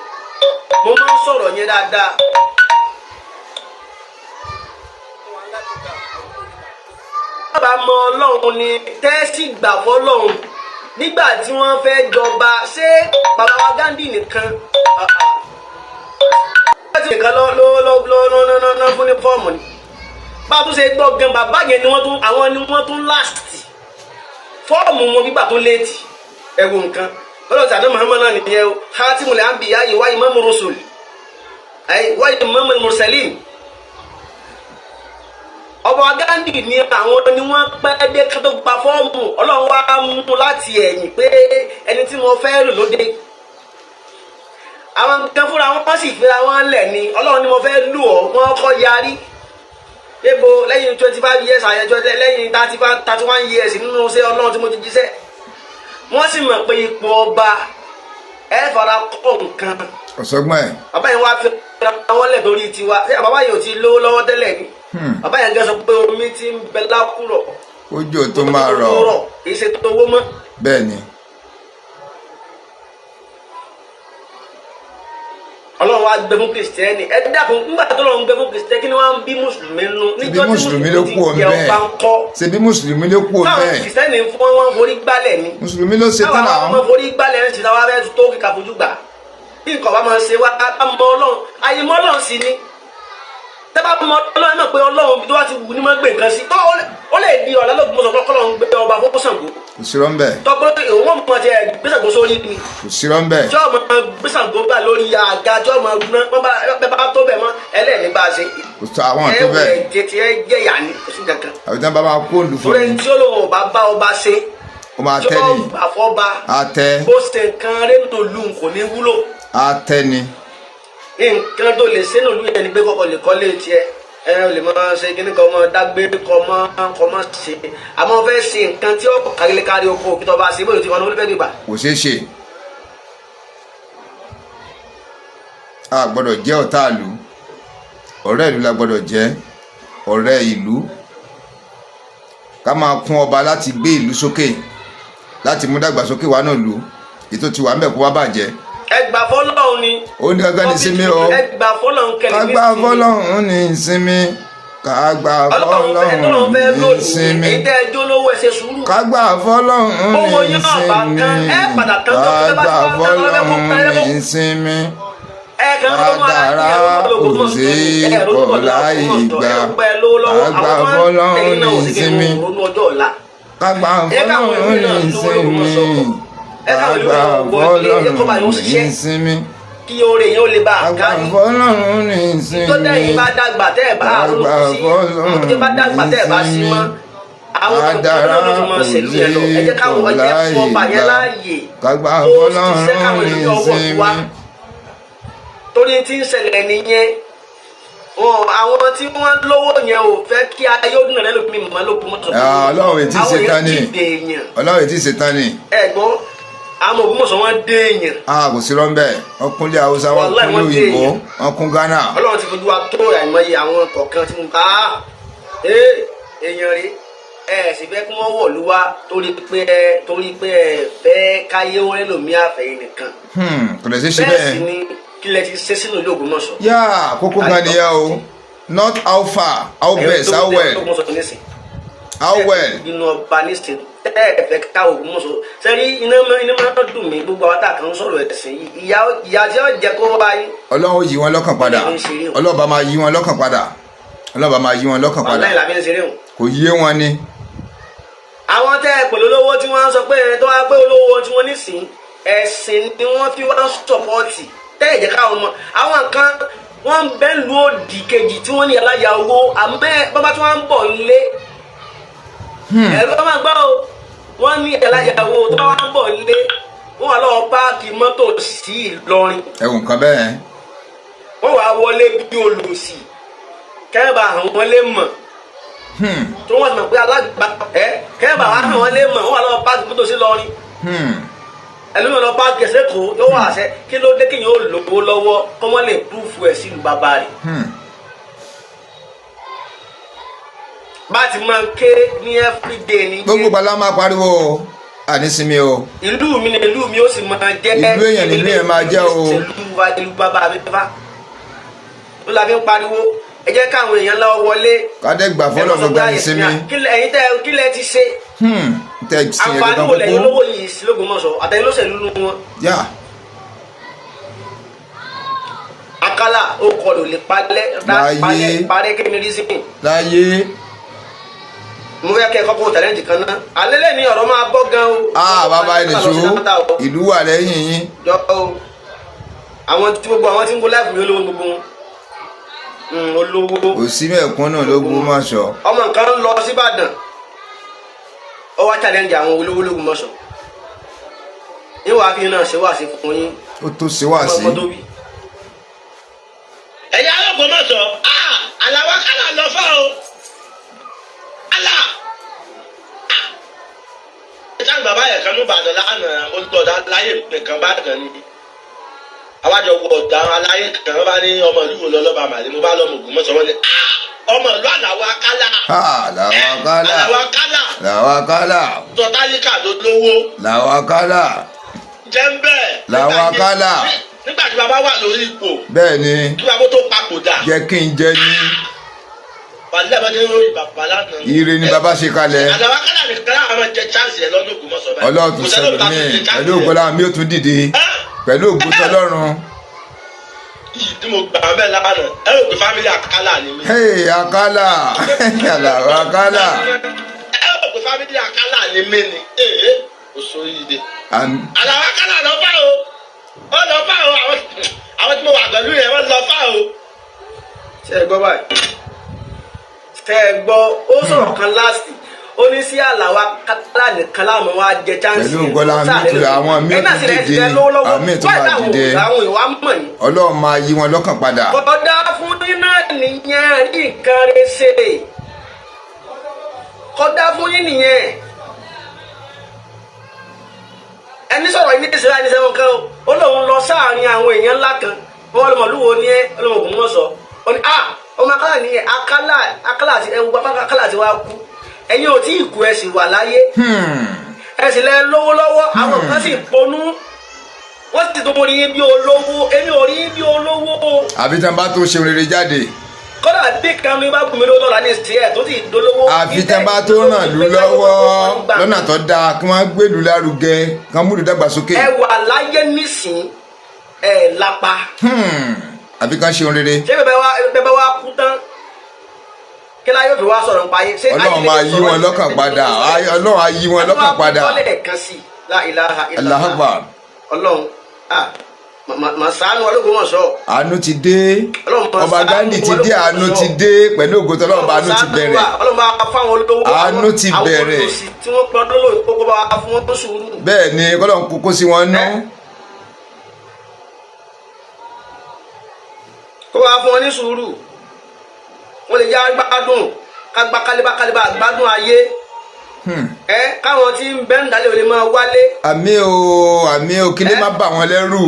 S1: mo máa ń sọ̀rọ̀ yẹn dáadáa. bàbá mọ Ọlọ́run ni tẹ́sí gbà fọ́lọ́run nígbà tí wọ́n fẹ́ jọba ṣé bàbá wa Gandhi nìkan nìkan ló fún ní fọ́ọ̀mù ni bá a tún ṣe gbọ́ gan bàbá yẹn ni wọ́n tún last fọ́ọ̀mù wọn gbígbà tó léètì ẹ̀wọ̀n nǹkan ọlọ́run tàbí Muhammad náà nìyẹn o khatimul anbiya wa imamur rusul wa imamul mursalin. ọba Gandhi ni àwọn ni wọ́n pẹ́ dé kátó gba fọ́ọ̀mù ọlọ́run wá mú láti ẹ̀yìn pé ẹni tí mo fẹ́ lò lóde. àwọn kan fúnra wọn sì fira wọn lẹ̀ ni ọlọ́run ni mo fẹ́ lù ọ́ wọ́n kọ́ yarí. ebo lẹ́yìn 25 years àyẹ̀jọ́ lẹ́yìn 31 years nínú iṣẹ́ ọlọ́run tí mo ti jíṣẹ́. wọ́n sì mọ̀ pé ipò ọba ẹ fara kọ́ nǹkan.
S2: ọ̀sọ́gbọ́n ẹ̀.
S1: bàbá yẹn wá fi àwọn lẹ̀ lórí tiwa bàbá yẹn ò ti lówó lọ́wọ́ tẹ́lẹ̀ ni. bàbá yẹn gẹ́ sọ pé omi ti ń bẹ lákùrọ̀.
S2: ojú tó máa rọ̀
S1: kì í ṣe tó owó mọ́.
S2: bẹ́ẹ̀ ni.
S1: ọlọ́run wa gbẹ fún kìrìsìtẹ́nì ẹ dàpọ̀ nígbà tó lọ́run gbẹ fún kìrìsìtẹ́nì kí ni wọ́n á bí mùsùlùmí nù.
S2: ṣebí mùsùlùmí ló kú ọ̀n bẹ́ẹ̀ ṣebí mùsùlùmí ló kú ọ̀n bẹ́ẹ̀.
S1: kìrìsìtẹ́nì fún wọn forí gbálẹ̀ ni.
S2: mùsùlùmí ló ṣe tán náà.
S1: káwọn forí gbálẹ̀ ń ṣe táwa bẹ́ẹ̀ tó kíkà fojú gbà. bí nǹkan bá máa ṣe wá á mọ ọlọ́run ayé mọ́ ọlọ́run sí ni. tẹ́bá mọ ọlọ́run náà pé ọlọ́run tó wá ti wù ní mọ́ gbé nǹkan sí. ó lè di ọ̀la lóògùn mọ́sọ̀ kọ́lọ́run gbé ọba fún Ṣàngó.
S2: kò sí rọ́ ń bẹ̀.
S1: tọ́gbọ́n òun mọ̀ ti gbèsàgbó sórí ni.
S2: kò sí rọ́ ń bẹ̀.
S1: tí ọmọ gbèsàgbó gbà lórí àga tí ọmọ gbọ́n bẹ́ẹ̀ bá tó bẹ̀ mọ́ ẹlẹ́ẹ̀ni bá a ṣe.
S2: kò sọ àwọn tó bẹ́ẹ̀.
S1: ẹ tètè ẹ jẹ́ yà ni kò sí kankan.
S2: àbí tí wọ́n bá máa kó òǹdù fún
S1: torí tí olóhùn ọba bá ọba ṣe.
S2: ó máa tẹ́ ni.
S1: àfọ́ba
S2: àtẹ.
S1: bó ṣe nǹkan rédò lu kò ní wúlò.
S2: àtẹ ni.
S1: nǹkan tó lè ṣe nílùú yẹn ni pé kọ́kọ́ lè kọ́lé tiẹ̀ ẹ lè máa ṣe kíní kan ọmọ dágbé kọ́ mọ́ ṣe àmọ́ fẹ́ ṣe nǹkan tí ó kárí oko kí tó bá ṣe bóyá tí wọn ló fẹ́ gbà.
S2: kò ṣeé ṣe. a gbọ́dọ̀ jẹ́ ọ̀tá ìlú ọ̀rẹ́ ìlú la gbọ́dọ̀ jẹ́ ọ̀rẹ́ ìlú ká máa kún ọba láti gbé ìlú sókè láti mú dàgbàsókè wa náà lù ètò tiwa ń bẹ̀ kó wá bàjẹ́.
S1: ẹgbà fọlọ́run ni.
S2: ó ní gángan ní sinmi o.
S1: ẹgbà fọlọ́run kẹlẹ́ ní sinmi.
S2: ká gbà fọlọ́run ní sinmi. ká gbà fọlọ́run ní sinmi.
S1: ìdá ẹjọ́ lówó ẹsẹ̀ sùúrù.
S2: ká gbà fọlọ́run ní sinmi. ká gbà fọlọ́run ní sinmi. Kádàrá kò sí kọ̀ọ̀lá ìgbà. Ká gbà fọlọ́run ní sinmi. Ká gbà fọlọ́run ní sinmi. Àgbà fọlọ́run ní sinmi.
S1: Kí oore yẹn ó lè bá a ká
S2: àgbà fọlọ́run ní sinmi.
S1: tó tẹ̀yìn bá dàgbà tẹ́ ẹ̀ bá àrùn sí tó bá dàgbà tẹ́ ẹ̀ bá sí mọ́ àwọn ọ̀dọ́ ló máa ṣèlú yẹn lọ ẹ jẹ́ káwọn ọjà fún ọba yẹn láàyè
S2: àgbà
S1: tó
S2: fọlọ́run
S1: ṣiṣẹ́ káwọn
S2: ní
S1: ìlú ọwọ́
S2: sinmi.
S1: wa torí tí ń ṣẹlẹ̀ nìyẹn àwọn tí wọ́n lówó yẹn ò fẹ́ kí ayé ó dùn rẹ lópin mọ́ lópin mọ́tò.
S2: Ọlọ́run ètí ṣetán ni Ọlọ́run ètí ṣetán ni.
S1: ẹ̀gbọ́n àwọn Ògbómọ̀ṣọ́ wọn dé èèyàn.
S2: Kò sí rọ́ńbẹ́ wọn kúnlé Haúsá wọn kúnlé òyìnbó wọn kún Ghana.
S1: Ọlọ́run ti fojú wa tó àìmọye àwọn kọ̀ọ̀kan tí mo bá èèyàn rí sì fẹ́ kí wọ́n wọ̀lú wa torí pé fẹ́ káyé ó rẹ́lòmí àfẹ́yìn nìkan.
S2: Kò lè ṣe bẹ́ẹ̀.
S1: bẹ́ẹ̀ sì ni kí lẹ ti ṣe sínú ìlú Ògbómọ̀ṣọ́.
S2: yá kókó gan ni yá o not how far how best how well how well.
S1: inú ọba nísìnyí ẹ̀ẹ́dẹ̀ ká Ògbómọ̀ṣọ́ sẹ́rí iná máa ń dùn mí gbogbo àwọn tá a kàn ń sọ̀rọ̀ ẹ̀sìn yìí ìyá tí ó jẹ́ kó wá yín.
S2: Ọlọ́run yí wọn lọ́kàn padà Ọlọ́ba máa yí wọn lọ́kàn padà Ọlọ́ba máa yí wọn lọ́kàn padà
S1: ọ̀la ìlàbí ń ṣeré wọn.
S2: kò yé wọn ni.
S1: àwọn tẹ́ ẹ pẹ̀lú olówó tí wọ́n sọ pé tó wá pé olówó tí wọ́n nísìn ẹ̀sìn ni wọ́n fi wá sọ̀pọ̀tì tẹ́ ẹ̀jẹ̀ káwọn ọmọ àwọn kan wọ́n bẹ́ẹ̀ lu òdì kejì tí wọ́n ní aláya owó àmọ́ bàbá tí wọ́n ń bọ̀ nílé ẹ̀rọ máa gbọ́ o wọ́n ní ẹ̀láyàwó tó wá ń bọ̀ nílé wọ́n wà lọ́wọ́ páàkì mọ́tò sí Ìlọrin.
S2: ẹ̀wùn kan bẹ́ẹ̀.
S1: wọ́n wá wọlé bí olùsì kẹ́ẹ̀bà àwọn lè mọ̀ tó wọ́n ti mọ̀ pé alágbà kẹ́ẹ̀bà àwọn lè mọ̀ wọ́n wà lọ́wọ́ páàkì mọ́tò sí Ìlọrin. ẹlòmíràn lọ páàkì ẹsẹ̀ kó yóò wà àṣẹ kí ló dé kéèyàn ó lówó lọ́wọ́ kọ́ wọ́n lè púrúfù ẹ̀ sílùú bàbá rẹ̀. bá ti máa ń ké ní everyday ní.
S2: gbogbo bala máa pariwo ànísinmi o.
S1: ìlú mi ni ìlú mi ó sì máa jẹ́.
S2: ìlú èèyàn ni ìlú yẹn máa jẹ́ o.
S1: ìlú bàbá mi bá ló la fi ń pariwo ẹ jẹ́ káwọn èèyàn lọ wọlé.
S2: kádẹ́gbà fọlọ́ gbogbo ànísinmi.
S1: ẹ̀yin kí lẹ ti ṣe. àǹfààní wo lẹ́yìn olówó yìí sí l'Ógbómọ̀ṣọ́ àtẹ̀yìn lọ́sẹ̀lú nínú wọn. Akálà ó kọlù lè parẹ́ kí ni rí sí mi.
S2: láyé
S1: mo fẹ́ kẹ́ kọ́kọ́ challenge kan náà alẹ́ lẹ́ni ọ̀rọ̀ máa bọ́ gan o.
S2: bàbá ẹni so ìlú wà lẹ́yìn yín.
S1: jọ o àwọn tí gbogbo àwọn tí ń gbọ́ láìpẹ́ mi olówó gbogbo wọn olówó.
S2: kò sí mẹ́ẹ̀kún náà ló gbó má sọ.
S1: ọmọ nǹkan ń lọ síbàdàn ó wá challenge àwọn olówó lógun mọ́sọ̀ yín wàá fi náà ṣe wá sí fún yín.
S2: ó tó ṣe wá sí.
S1: ẹ̀yin alógun mọ́sọ̀ àlàwọ̀ kálá lọ fọ́ o àlà ìtàn bàbá yẹn kan ní Ìbàdàn lánàá olùtọ́jà láyé nìkan bá kàn ní àwájọ wọ ọ̀dà aláyé kan bá ní ọmọ ìlú wo lọ́lọ́ba màlẹ́ mo bá lọ́mọ ògùn mọ́sọ̀ wọ́n ní ọmọ ìlú àlàwọ̀ akálà.
S2: àlàwọ̀ akálà. làwọn akálà.
S1: tọ́tálíkà tó lówó.
S2: làwọn akálà.
S1: jẹ́ńbẹ́.
S2: làwọn akálà.
S1: nígbà tí bàbá wà lórí ipò.
S2: bẹ́ẹ̀ ni.
S1: kí bàbá tó papòdà.
S2: jẹ́ kí n jẹ́ ní.
S1: wàlẹ́ àbájẹ́ lórí bàbá lánàá.
S2: ire ni bàbá ṣe kalẹ̀.
S1: àlàwọ̀ akálà nìkan àwọn jẹ chance yẹn lọ́dún Ògbómọ̀ṣọ́ báyìí.
S2: ọlọ́run tún sẹ́nu mi pẹ̀lú ògbọ́lá mi ò tún dìde pẹ̀lú ògbótọ́ ọlọ́run.
S1: tí mo gbà bẹ́ẹ̀ lánàá ẹ rò pé fámílì Akálà ni mí.
S2: Akálà àlàwọ̀ Akálà.
S1: ẹ rò pé fámílì Akálà ni mí ni kò sórí ide. àlàwọ̀ Akálà lọ bá o ó lọ bá o àwọn tí mo wà pẹ̀lú yẹn wọ́n lọ bá o. ṣé ẹ gbọ́ báyìí ṣé ẹ gbọ́ ó sọ̀rọ̀ kan láàsì ó ní sí àlàwọ̀ Akálà nìkan láwọn wa jẹ chance.
S2: pẹ̀lú ògbọ́lá mi tún àwọn míì tún dìde àwọn míì tún bá dìde ọlọ́run máa yí wọn lọ́kàn padà.
S1: kódà fún yín náà nìyẹn rí nǹkan rẹ ṣe kódà fún yín nìyẹn ẹni sọ̀rọ̀ yìí ní ìṣẹ̀lẹ̀ ẹni sẹ́wọ̀n kan ó lóun lọ sáàárín àwọn èèyàn ńlá kan wọ́n lọ́mọ lúwo ní ẹ́ ọlọ́mọ ògùn wọn sọ ó ní ọmọ Akálà nìyẹn Akálà àti ẹwù bàbá Akálà àti wàá kú ẹ̀yin ò tí ì kú ẹ sì wà láyé ẹ sì lẹ lówó lọ́wọ́ àwọn kan sì ponú wọ́n sì tó rí bí olówó èmi ò rí bí olówó.
S2: àbí tí wọn bá tó ṣe rere jáde.
S1: kódà bí kan ní bá gùn mí lówó lọ́la ní ìsìn ẹ̀ tó ti dolówó.
S2: àfi tí wọn bá tó ràn lù lọ́wọ́ lọ́nà tó dáa kí wọ́n gbèlú lárugẹ kí wọ́n múlù dàgbàsókè.
S1: ẹ wà láyé nísìn ẹ lápá.
S2: àfi kan ṣe rere.
S1: ṣé bẹ́ẹ̀ wá kú tán kí láyé òfin wá sọ̀rọ̀ nípa ayé.
S2: ọlọ́run máa yí wọn lọ́kàn padà ọlọ́run á yí wọn lọ́kàn padà. Allahu Akbar.
S1: ọlọ́run màsánù Ológbòmọ̀ṣọ́.
S2: àánú ti dé ọba Ghandi ti dé àánú ti dé pẹ̀lú ògùntàn ọlọ́run àánú ti bẹ̀rẹ̀. àánú ti bẹ̀rẹ̀. bẹ́ẹ̀ ni kọ́lọ́run kókó sí wọn nú.
S1: kó wá fún wọn ní sùúrù wọ́n lè já gbádùn kágbá kálíbá gbádùn ayé káwọn tí ń bẹ́ ń dalẹ̀ ò lè máa wálé.
S2: àmì o kí lè má bà wọn lẹ́rù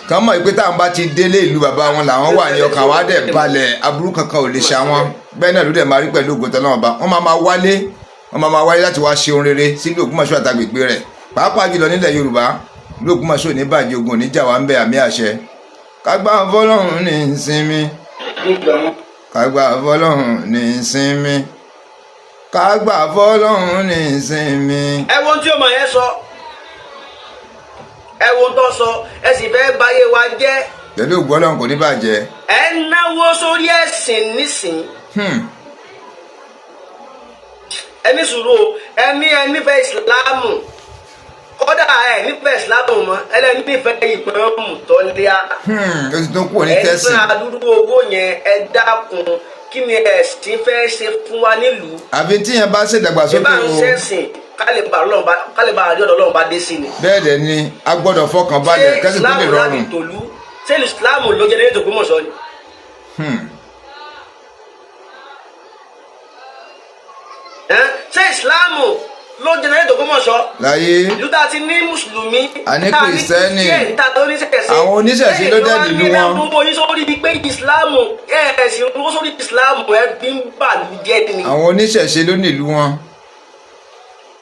S2: kàn mọ̀ pé táwọn bá ti délé ìlú bàbá wọn làwọn wà ní ọkàn wa dẹ̀ balẹ̀ aburú kankan ò lè ṣe àwọn bẹ́ẹ̀ náà ló dẹ̀ máa rí pẹ̀lú ògùn tọ́lọ́wọ́n bá wọ́n máa wálé láti wá ṣe ohun rere sílùú Ògbómọ̀ṣọ́ àtàgbègbè rẹ̀ pàápàá jùlọ nílẹ̀ Yorùbá ìlú Ògbómọ̀ṣọ́ ò ní bàjẹ́ ogun oníjà wa ń bẹ àmì àṣẹ kágbá fọlọ́run ní ìsinmi kágbá fọlọ́run ní ìsinmi kágbá fọlọ́run ní ìsinmi.
S1: ẹ wo tí ọmọ yẹn sọ ẹ wo tó sọ ẹ sì fẹ́ báyé wa jẹ́.
S2: pẹ̀lú ògbọ́n Ọlọ́run kò ní bàjẹ́.
S1: ẹ náwó sórí ẹ̀sìn nísìn. ẹni sùúrù ẹni fẹ́ ìsìláàmù kódà ẹ nífẹ̀ẹ́ ìsìláàmù mọ́ ẹlẹ́ni nífẹ̀ẹ́ ìpẹ́rọ́mù tó léa.
S2: ó ti tó kú òní tẹ́sí.
S1: ẹ̀sìn àdúgbò owó yẹn ẹ dákun kí ni ẹ̀sìn fẹ́ ṣe fún wa nílùú.
S2: àfi tí yẹn bá ṣèdàgbàsókè o.
S1: ìbá ń ṣẹ̀sìn kálíbà àrí ọ̀dọ̀ Ọlọ́run bá dé sí ni.
S2: bẹ́ẹ̀ dẹ̀ ni a gbọ́dọ̀ fọkàn balẹ̀ kẹ́sì tó lè rọrùn.
S1: ṣé ìsìláàmù ló jẹ́ nílẹ̀ Ògbómọ̀ṣọ́ ni. ṣé ìsìláàmù ló jẹ́ nílẹ̀ Ògbómọ̀ṣọ́.
S2: láyé
S1: ìlú tá a ti ní mùsùlùmí.
S2: àní kìrìsìtẹ́nì àwọn oníṣẹ̀ṣe ló dẹ̀ nínú wọn.
S1: ẹ̀yin ló ń sórí pé ìsìláàmù ẹ̀sìn ló sórí ìsìláàmù ẹ̀ bí ń bàlú jẹ́ ni.
S2: àwọn oníṣẹ̀ṣe ló nílùú wọn.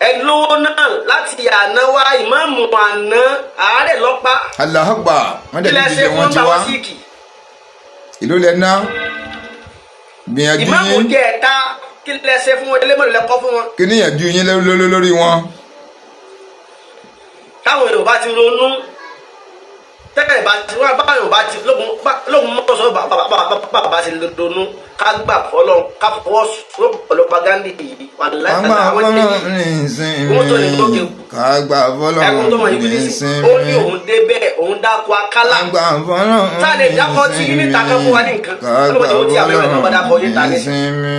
S1: ẹlówó náà láti àná wá ìmáàmù àná àárẹ̀ lọ́pàá.
S2: Allahu Akbar wọ́n dẹ̀ dídí wọn ti wá ìlú lẹ ná gbìyànjú yín.
S1: ìmáàmù jẹ́ ẹ̀ta kí lẹ ṣe fún wọn elémọ̀lẹ́ lẹ́kọ́ fún wọn.
S2: kí níyànjú yín lórí wọn.
S1: táwọn Yorùbá ti ronú tẹ́lẹ̀ bá ti wá báyọ̀ bá ti lógun mọ́tò sọ bàbá ti lónú ká gbà fọlọ́n ká fọwọ́ ọlọ́pàá gandhi yìí wà láti àwọn tí wọ́n tó ní lókè
S2: ká gbà fọlọ́n ní ìsinmi.
S1: ó ní òun débẹ̀ òun dákọ̀ akálà sáàlẹ̀ dákọ̀ tí níta kan fún wa ní nǹkan olùwọ́n tí àwọn ẹ̀rọ náà dákọ̀ níta ní ìsinmi.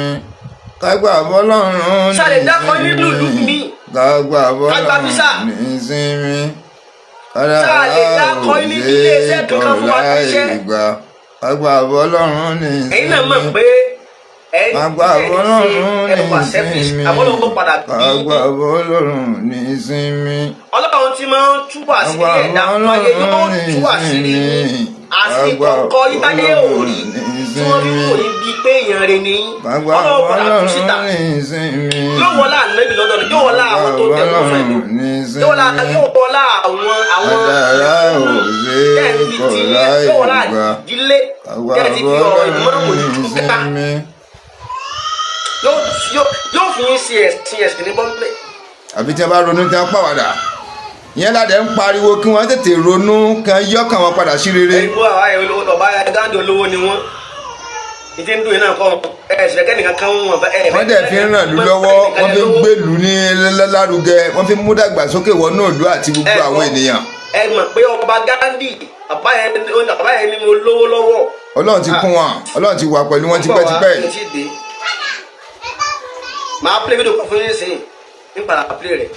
S2: ká gbà fọlọ́n ní ìsinmi.
S1: sáàlẹ̀ dákọ̀ nínú ìlú mi
S2: ká gbà fọlọ́n ní ìsinmi.
S1: sáàlẹ̀ dákọ̀ nínú ilé iṣẹ́ kankan fún wa ní iṣẹ́.
S2: Àgbà Ọlọ́run ní ìsinmi.
S1: Ẹ̀yin náà mọ̀ pé
S2: àgbà Ọlọ́run ní ìsinmi. Àgbà Ọlọ́run ní ìsinmi.
S1: Ọlọ́run tí máa ń túbọ̀ àṣírí ẹ̀dá fáyé yóò tú àṣírí àsìkò kọ́ ìbáyé òòrì tí wọ́n fi wò yín bíi pé èèyàn rẹ̀ ní Ọlọ́run padà tú síta. Yóò wọlé ànábì lọ́dọ̀ ni yóò wọlé àwọn tó tẹ̀ fún fẹ́ yóò wọlé àwọn tẹ̀sí tí yóò wọlé àdílé tẹ̀sí fi ọ̀rọ̀ ìmọ̀ràn ìlú kẹta yóò fi yín sí ẹ̀sìn ní bọ́ńbẹ́.
S2: Àbí tí a bá ronú tí a pàwàdà ìyẹn ládẹ ń pariwo kí wọ́n tètè ronú kan yọkàn wọn padà sí rere.
S1: ìbú àwa ọba Gandhi olówó ni wọ́n ìdí ń dùn yín náà kọ́ ẹ̀sìn kẹ́nìkan kan wọ́n.
S2: wọ́n dẹ̀ fi ń ràn lú lọ́wọ́ wọ́n fi ń gbèlú ní lárugẹ wọ́n fi ń mú dàgbàsókè wọnú ìlú àti gbogbo àwọn ènìyàn.
S1: ẹ mọ̀ pé ọba Gandhi bàbá yẹn ni mo lówó lọ́wọ́.
S2: Ọlọ́run ti kún wọn Ọlọ́run ti wà pẹ̀lú wọn tipẹ́tipẹ́.
S1: màá play video kan fún yín sí nípa play rẹ̀.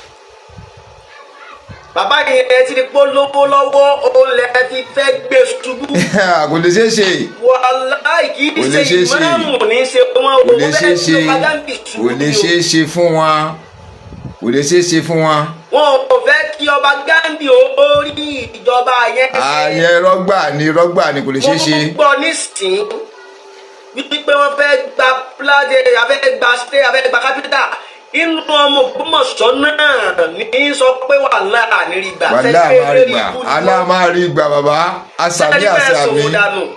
S1: Bàbá yẹn ti di polówó lọ́wọ́ olè ti fẹ́ gbé ṣubú.
S2: Kò lè ṣeé ṣe.
S1: Wàláì kì í ṣe ìmáàmù ní ṣe wọn
S2: kò lè ṣeé ṣe kò lè ṣeé ṣe fún wọn kò lè ṣeé ṣe fún wọn.
S1: Wọn ò fẹ́ kí ọba Gandhi orí ìjọba yẹn.
S2: Ààyè rọ́gbà ni kò lè ṣeé ṣe.
S1: Mo gbọ́ nísìnyí wípé wọ́n fẹ́ gba píládé afẹ́ gba stay afẹ́ gba kápítà. Inú ọmọ Ògbómọ̀ṣọ́ náà ní sọ pé wàhálà ànírígbà.
S2: Wàhálà àmàrígbà bàbá àṣàmì àṣàmì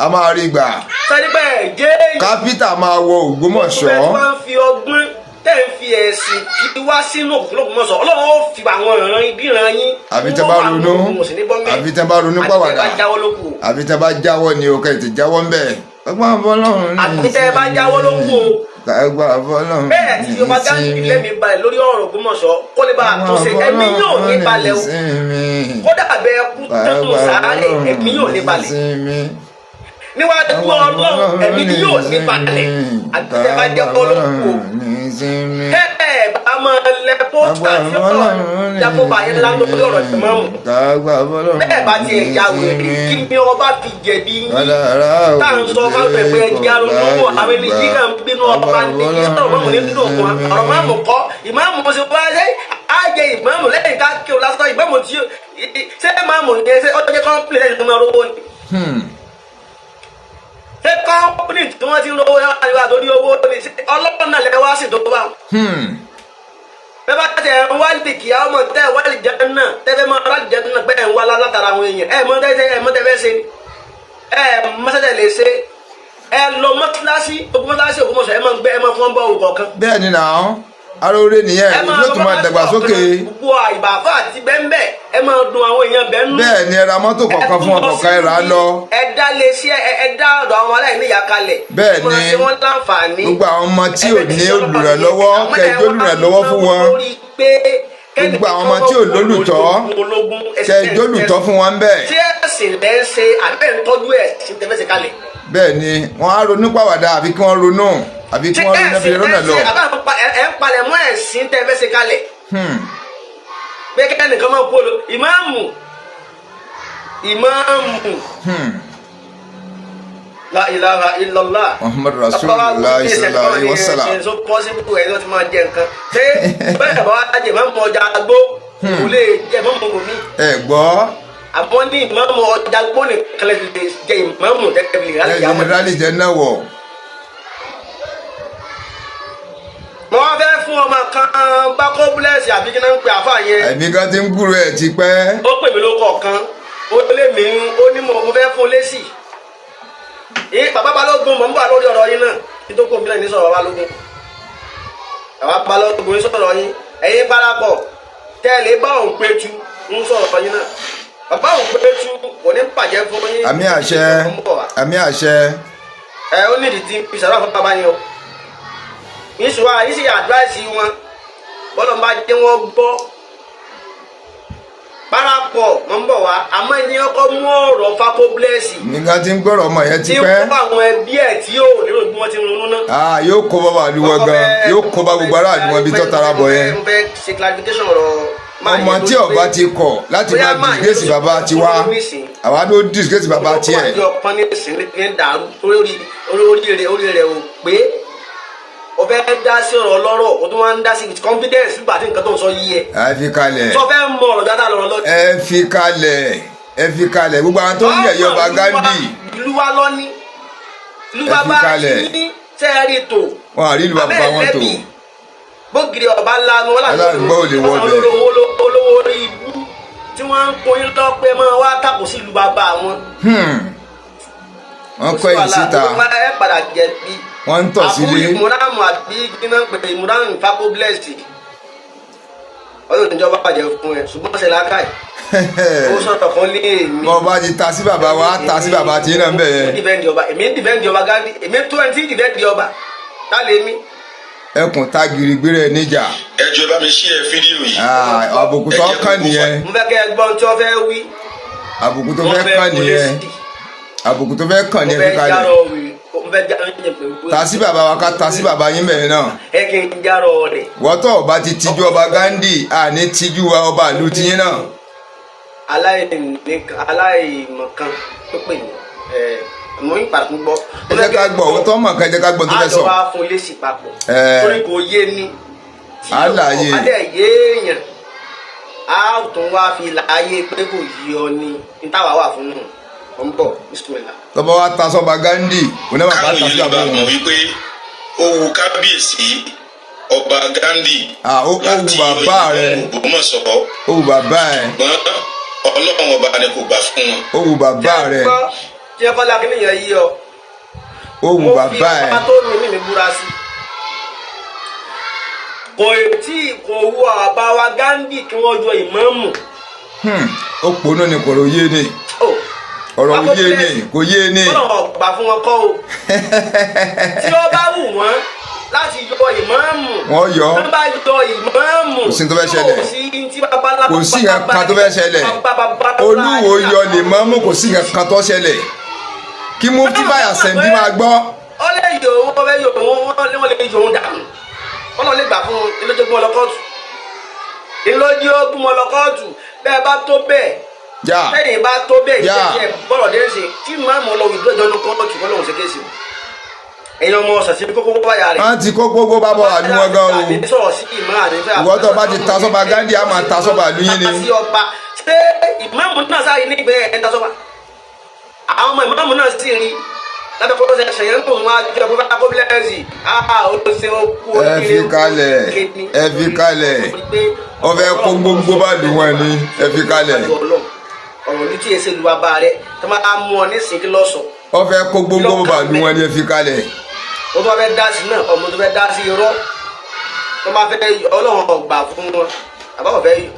S2: àmàrígbà.
S1: Sẹ́dípẹ́ jẹ́
S2: kápítà máa wọ Ògbómọ̀ṣọ́.
S1: Wọ́n máa ń fi ọgbọ́n tẹ̀ ń fi ẹ̀sìn kí wá sínú Ògbómọ̀ṣọ́. Ọlọ́run ó fi àwọn ìran ibi ìran yín.
S2: Àbí tẹ́ bá ronú pàwàdà àbí tẹ́ bá jáwọ́ ni o kẹ́ ti jáwọ́ ń bẹ̀. Ọgbọ́n Ọlọ́run ní
S1: àbí tẹ́ bá jáwọ́ ló kú o. Bẹ́ẹ̀ tí Yorùbá Gandhi lẹ́mìí balẹ̀ lórí ọ̀rọ̀ Ògbómọ̀ṣọ́ kó lè bá àtúnṣe ẹ̀mí yóò ní balẹ̀ o kódà bẹ́ẹ̀ kú tẹ́tù sàárè ẹ̀mí yóò ní balẹ̀ níwájú Ọlọ́run ẹ̀mí yóò ní balẹ̀ àtúnṣe bá jẹ́ Ọlọ́run o. Ẹ bá máa lẹ pósítà sí ọ̀rọ̀ jábọ̀ báyìí ńlá lórí ọ̀rọ̀ ìmáàmù. Bẹ́ẹ̀ bá ti ẹ̀yà wèrè kí ni ọba fi jẹ̀bi yín. Tá à ń sọ fún pẹ̀pẹ́ ẹ̀jẹ̀ arúgbó àwọn ènìyàn kan bínú ọba ní kí ọ̀rọ̀ máàmù ní nínú òkun ọ̀rọ̀ máàmù kọ́ ìmáàmù mo ṣe wá ṣe àjẹ ìmáàmù lẹ́yìn ká kí o lásán ìmáàmù tí ṣé máàmù yẹn ṣe ọjọ́ kọ́ńpìlì lẹ́yìn tó máa rówó ni. Ṣé kọ́ńpìlì tí wọ́n ti ń rówó yára lórí owó ni ọlọ́run náà lẹ́wọ́ sí tó bá bẹ́ẹ̀ bá tẹ̀ ń wá lè kí àwọn ọmọ tẹ́ wá lè jẹun náà tẹ́fẹ́ máa rà lè jẹun náà bẹ́ẹ̀ ń wá látara àwọn èèyàn mọ tẹ́fẹ́ ṣe ni mọ́sẹ̀tẹ̀ lè ṣe lọ mọ́tíláṣí Ògbómọ̀ṣọ́ ẹ máa fún wọn bọ́ òkọ̀ kan.
S2: Bẹ́ẹ̀ ni náà aróore nìyẹn yóò tún máa dàgbàsókè.
S1: gbogbo àìbàfà àti bẹ́ńbẹ́ ẹ máa dun àwọn èèyàn bẹ́ẹ̀ nù.
S2: Bẹ́ẹ̀ ni ẹ ra mọ́tò kọ̀ọ̀kan fún ọkọ̀ọ̀kan ẹ rà á lọ.
S1: ẹ dá lè ṣe ẹ dá ọ̀dọ̀ àwọn aláìní ìyá kalẹ̀.
S2: Bẹ́ẹ̀ ni gbogbo àwọn ọmọ tí ò ní olùrànlọ́wọ́ kẹjọ olùrànlọ́wọ́ fún wọn. Gbogbo àwọn ọmọ tí ò lólùtọ́ kẹjọ olùtọ́ fún wọn bẹ́ẹ̀.
S1: tí ẹ̀sìn lẹ́ ń ṣe àbẹ́ ń tọ́jú ẹ̀ sí tẹ́fẹ́sẹ̀ kalẹ̀.
S2: Bẹ́ẹ̀ ni wọ́n á ronú pàwàdà àbí kí wọ́n ronú àbí kí wọ́n ronú ẹbí lọ́nà lọ.
S1: ẹ ń palẹ̀ mọ́ ẹ̀sìn tẹ́fẹ́sẹ̀ kalẹ̀. pé kẹ́kẹ́ nìkan máa polo ìmáàmù la ilaha illallah
S2: Muhammad Rasulullah sallallahu alaihi wasallam.
S1: ṣe pọ́sibú ẹ̀ ló ti máa jẹ nǹkan ṣé bẹ́ẹ̀ bá wá jẹ ìmáàmù ọjà àgbo kò lè jẹ ìmáàmù mi.
S2: Ẹ gbọ́.
S1: Àbọ̀ ní ìmáàmù ọjà àgbo ní kẹlẹ́ lè jẹ ìmáàmù tẹ́lẹ̀
S2: rálì jẹ́ náà wọ̀.
S1: Mo wá fẹ́ fún ọmọ kan bákó búlẹ́ẹ̀sì àbí kí náà ń pè àfà yẹn.
S2: Ẹ̀mí kan ti ń gbúrò ẹ̀ ti pẹ́.
S1: Ó pè mí ló kọ̀ọ̀kan ó lé mi ó ní mo fẹ́ fún lésì. Bàbá Balógun mọ̀ ń bọ̀ lórí ọ̀rọ̀ yín náà nítorí kò bílẹ̀ ní sọ̀rọ̀ Balógun. Bàbá Balógun ń sọ̀rọ̀ yín ẹ̀yin parapọ̀ tẹ́lẹ̀ bá òun péjú ń sọ̀rọ̀ yín náà. bàbá òun pé tú kò ní bàjẹ́ fún yín.
S2: àmì àṣẹ àmì àṣẹ.
S1: ó ní ìdí tí ìṣàlọ́ fún bàbá yẹn o ìṣòro àyíṣe àdúráìsì wọn bọ́lọ̀ bá jẹ́ wọ́n gbọ́ parapọ̀ mọ́ ń bọ̀ wá àmọ́ ẹni ọkọ̀ mú ọ̀rọ̀ Fákó Bless.
S2: nìkan tí ń gbọ́rọ̀ ọmọ yẹn ti pẹ́.
S1: tí kó àwọn ẹbí ẹ̀ tí yóò lérò bí wọ́n ti ronú náà.
S2: yóò kó bá àdúgbò gan yóò kó bá gbogbo ará àdúgbò ibi tó tara bọ̀ yẹn.
S1: mo fẹ́ ṣe clarification ọ̀rọ̀
S2: ọmọ tí ọba ti kọ̀ láti máa disgrace bàbá tiwa àwa ló disgrace bàbá tiẹ̀.
S1: ọjọ́ ọpọ́n ní ìsìn ní dàrú orí rẹ̀ ò pé o fẹ́ dá sí ọ̀rọ̀ ọlọ́rọ̀ o tún wá ń dá sí with confidence nígbà tí nǹkan tó ń sọ yí ẹ.
S2: ẹ fi kalẹ̀.
S1: sọ fẹ́ mọ ọ̀rọ̀ dáadáa lọ́rọ̀ lọ́dún.
S2: ẹ fi kalẹ̀ gbogbo àwọn tó ń yẹ̀yẹ́ ọba Ghandi.
S1: ìlú wa lọ ní ìlú bàbá ní tẹ́ẹ̀rì tó
S2: wọn àrí ìlú bàbá wọn tó.
S1: bógiri ọba ńlá ni wọn
S2: aláàgbọ́ ò lè wọ bẹ́ẹ̀.
S1: olówó orí ibú tí wọ́n ń poyín lọ́pẹ́ mọ́ wá tàkó sí ìlú bàbá wọn.
S2: wọ́n kọ́ èyí síta.
S1: ẹ padà jẹ bí
S2: wọ́n ń tọ̀ sílé.
S1: àbúrò ìmúramù àbí gíná pẹ̀lú ìmúramù Fákó Bless ọyọ ìjọba bàjẹ́ fún ẹ ṣùgbọ́n ṣe lákàì ó sọ̀rọ̀ fún lé mi.
S2: mo bá ti ta sí bàbá wa ta sí bàbá tí náà ń bẹ̀ yẹn.
S1: èmi ń dìbẹ́ǹdì ọba Ghandi èmi tó ẹni tí ń dìbẹ́ǹdì ọba tálẹ̀ mi.
S2: ẹkùn ta gírígbéré níjà.
S3: ẹ jọ̀ọ́ bá mi share fídíò yìí.
S2: àbùkù tó kàn nìyẹn.
S1: mo fẹ́ kẹ́ ẹ gbọ́n tí wọ́n fẹ́ wí.
S2: àbùkù tó fẹ́ kàn nìyẹn. àbùkù tó fẹ́ kàn nìyẹn fi kalẹ̀. ta sí bàbá wa ká ta sí bàbá yín bẹ̀rẹ̀ náà.
S1: ẹ kì í járọ rẹ.
S2: wọ́tọ̀ ọba ti tijú ọba Ghandi àní tijú wa ọba ìlú tiyín náà.
S1: aláìmọ̀kan tó pè ní mo ń pàtó gbọ́.
S2: ẹ jẹ́ ká gbọ́ òun tó mọ̀ ká ẹ jẹ́ ká gbọ́ tó fẹ́ sọ.
S1: a jọ wá fún lésì papọ̀ torí kò yé ni.
S2: àlàyé
S1: tí yóò yéèyàn a tún wá fi láàyè pé kò yí ọ ní nítawà wà fún un ó ń bọ̀ bisimilá.
S2: tọ́ba wa ta sọ́ba Ghandi òun náà bá ta sí
S3: káwọn
S2: àbúrò
S3: yìí lè bá mọ̀ wípé ó wu kábíyèsí ọba Ghandi
S2: ó wu bàbá rẹ
S3: Ògbómọ̀ṣọ́
S2: ó wu bàbá ẹ
S3: ṣùgbọ́n Ọlọ́run ọba ni kò gbà fún wọn.
S2: ó wu bàbá rẹ
S1: tí ẹ fọlá kí nìyẹn yí ọ.
S2: ó wu bàbá ẹ.
S1: mo fi ọba tó ní mi búra sí. kò wu ọba wa Ghandi kí wọ́n jọ ìmáàmù.
S2: ó ponú ni kò yé ni ọ̀rọ̀ yé ni kò yé ni.
S1: ọlọ́run ọgbà fún wọn kọ́ o tí ó bá wù wọ́n láti yọ ìmáàmù.
S2: wọ́n yọ
S1: wọ́n bá yọ ìmáàmù.
S2: kò sí tó fẹ́ ṣẹlẹ̀ kò sí nǹkan tó fẹ́ ṣẹlẹ̀ olúwo yọ lè mọ́mú kò sí nǹkan tó ṣẹlẹ̀ kí mufti báyà sẹ́ndí máa gbọ́.
S1: ó lè yọ òun wọ́n fẹ́ yọ òun wọ́n lè yọ òun dànù wọ́n lọ lè gbà fún un ilé ogun ọlọ́kọ́ọ̀tù ilé ogun ọlọ́kọ́ọ̀tù bẹ́ẹ̀ bá tó bẹ́ẹ̀ lẹ́yìn bá tó bẹ́ẹ̀ ìṣẹ̀ṣẹ̀ bọ́rọ̀ dé ṣe tí máàmù ọlọ́wọ́ ìdúró ìjọ ní kọ́ọ̀tù kọ́ lóun ṣe kéṣì ẹ̀yin ọmọ ṣàṣẹ kókó báyà rẹ̀.
S2: wọ́n ti kó gbogbo bá bọ̀ àdúgbò gan o ìwọ́n tó bá ti ta sọ́ba Ghandi á máa ta sọ́ba àlùyìn ni.
S1: ṣé ìmáàmù náà sáà ní ìgbẹ́ ẹ̀ ń ta sọ́ba àwọn ọmọ ìmáàmù náà sì rí lábẹ́ kó ṣe ṣẹ̀yẹ́ ń tó wọn àjọ pé Fákó Bless olóṣè okú
S2: ẹ fi kalẹ̀ ọ fẹ́ kó gbogbo bá dùn wọn ni ẹ fi kalẹ̀.
S1: ọ̀rọ̀ ní tí èsè lu bàbá rẹ tó máa mú ọ ní sìnkí lọ́sọ̀.
S2: ọ fẹ́ kó gbogbo bá dùn wọn ni ẹ fi kalẹ̀.
S1: ó tó bá fẹ́ dá sí náà ọmọ tó fẹ́ dá sí irọ́ tó máa fẹ́ ọlọ́run ọgbà fún wọn àbáwọ̀ fẹ́ yọ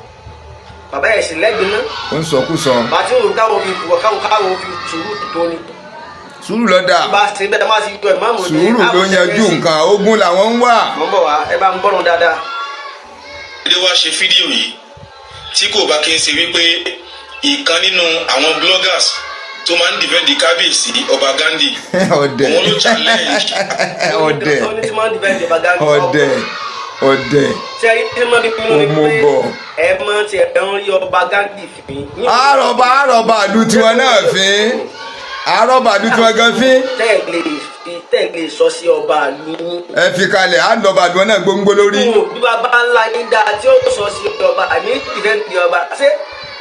S1: bàbá yẹn sì lẹ́gbẹ̀ẹ́ náà.
S2: ó ń sọkúsọ.
S1: bàtí òun káwọn fi bùwọ̀ káwọn fi sùúrù tó ní.
S2: sùúrù ló dà sùúrù ló yanjú nǹkan ogun làwọn ń wà.
S1: mo ń bọ̀ wá ẹ bá ń bọ̀rùn dáadáa.
S3: ilé wa ṣe fídíò yìí tí kò bá kí n ṣe wípé ìkan nínú àwọn bloggers tó máa ń dìbẹ́ndì kábíyèsí ọba Ghandi òun ló challenge.
S2: ọdẹ òmùgọ̀.
S1: ẹ mọ tí ẹ ń rí ọba Ghandi fín.
S2: àròbà àlù tiwọn náà fín àròbà àlù tiwọn gan fín.
S1: tẹ́lẹ̀ sọ sí ọba àlù.
S2: ẹ fi kalẹ̀ àlọ́ba àlù náà gbóngbó lórí.
S1: bí bàbá ńlá yín dáa tí ó sọ sí ọba àmì dìbẹ́ndì ọba ṣé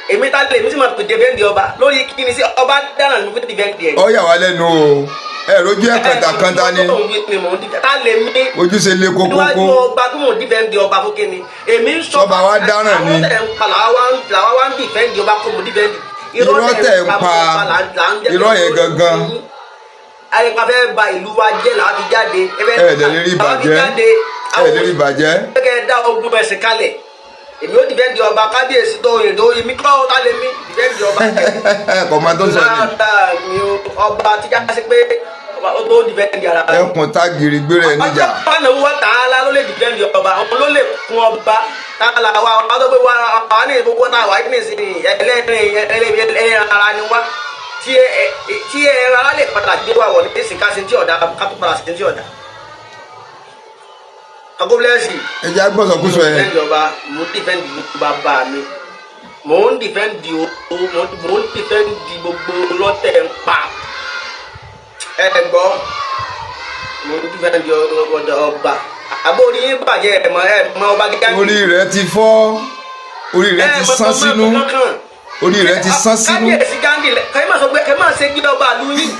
S1: èmi tá lè mi sì máa dìbẹ́ndì ọba lórí kí ni sí ọba dáná ní fún dìbẹ́ndì ẹ̀.
S2: ó yà wá lẹ́nu o ẹ rojú ẹ kàntàkàntà ni ojúṣe lé kókókó.
S1: níwájú ọba tó mò ń dìbẹ́ndì ọba fún kíni èmi ń sọ
S2: sọba wa dáràn ni.
S1: làwa wá ń dìbẹ́ndì ọba kó mò dìbẹ́ndì.
S2: irọ́ tẹ̀ ń pa irọ́ yẹn gangan.
S1: ayẹpa fẹ́ ba ìlú wa jẹ́ làwọn fi jáde.
S2: ẹ lè rí ìbàjẹ́ ẹ lè rí ìbàjẹ́.
S1: kẹ́kẹ́ dá ogun ẹ̀sìn kalẹ̀ èmi ó dìbẹ́ndì ọba kábíyèsí tó yẹ tó yẹ mí kọ́ ọ́ tá lè mí dìbẹ́ndì ọba.
S2: kọ̀ọ̀mà tó sọ ni.
S1: ọba tí já sí pé ọba ó tó dìbẹ́ndì ara rẹ̀.
S2: ẹkùn tá gírí gbé rẹ̀ níjà.
S1: ọjọ́ pàánù wọ́n tààlà ló lè dìbẹ́ndì ọba àwọn ló lè kún ọba tààlà wa ọdọ́ pé wà ní ìgbogbo náà wà ní ìsìn ẹlẹ́rìn ara ni wá tí ẹran ara lè padà gbé wà wọ̀ ní ìsìn ká sí tí ọ̀dà ká tó padà sí tí ọ̀dà. agobilẹ́sì.
S2: ẹ jẹ́ agbọ́sọ̀kúsọ ẹ.
S1: mo ń dìfẹ́ǹdì bàbá mi mo ń dìfẹ́ǹdì gbogbo lọ́tẹ̀ ń pa ẹ gbọ́ mo ń dìfẹ́ǹdì ọba àbórí yín bàjẹ́ ẹ̀mọ ọba gíga.
S2: orí rẹ ti fọ́ orí rẹ ti sán sínú orí rẹ ti sán sínú.
S1: kábíyèsí Gandhi kẹ́ máa sọ pé kẹ́ máa ṣe gbé ọba àlú yín.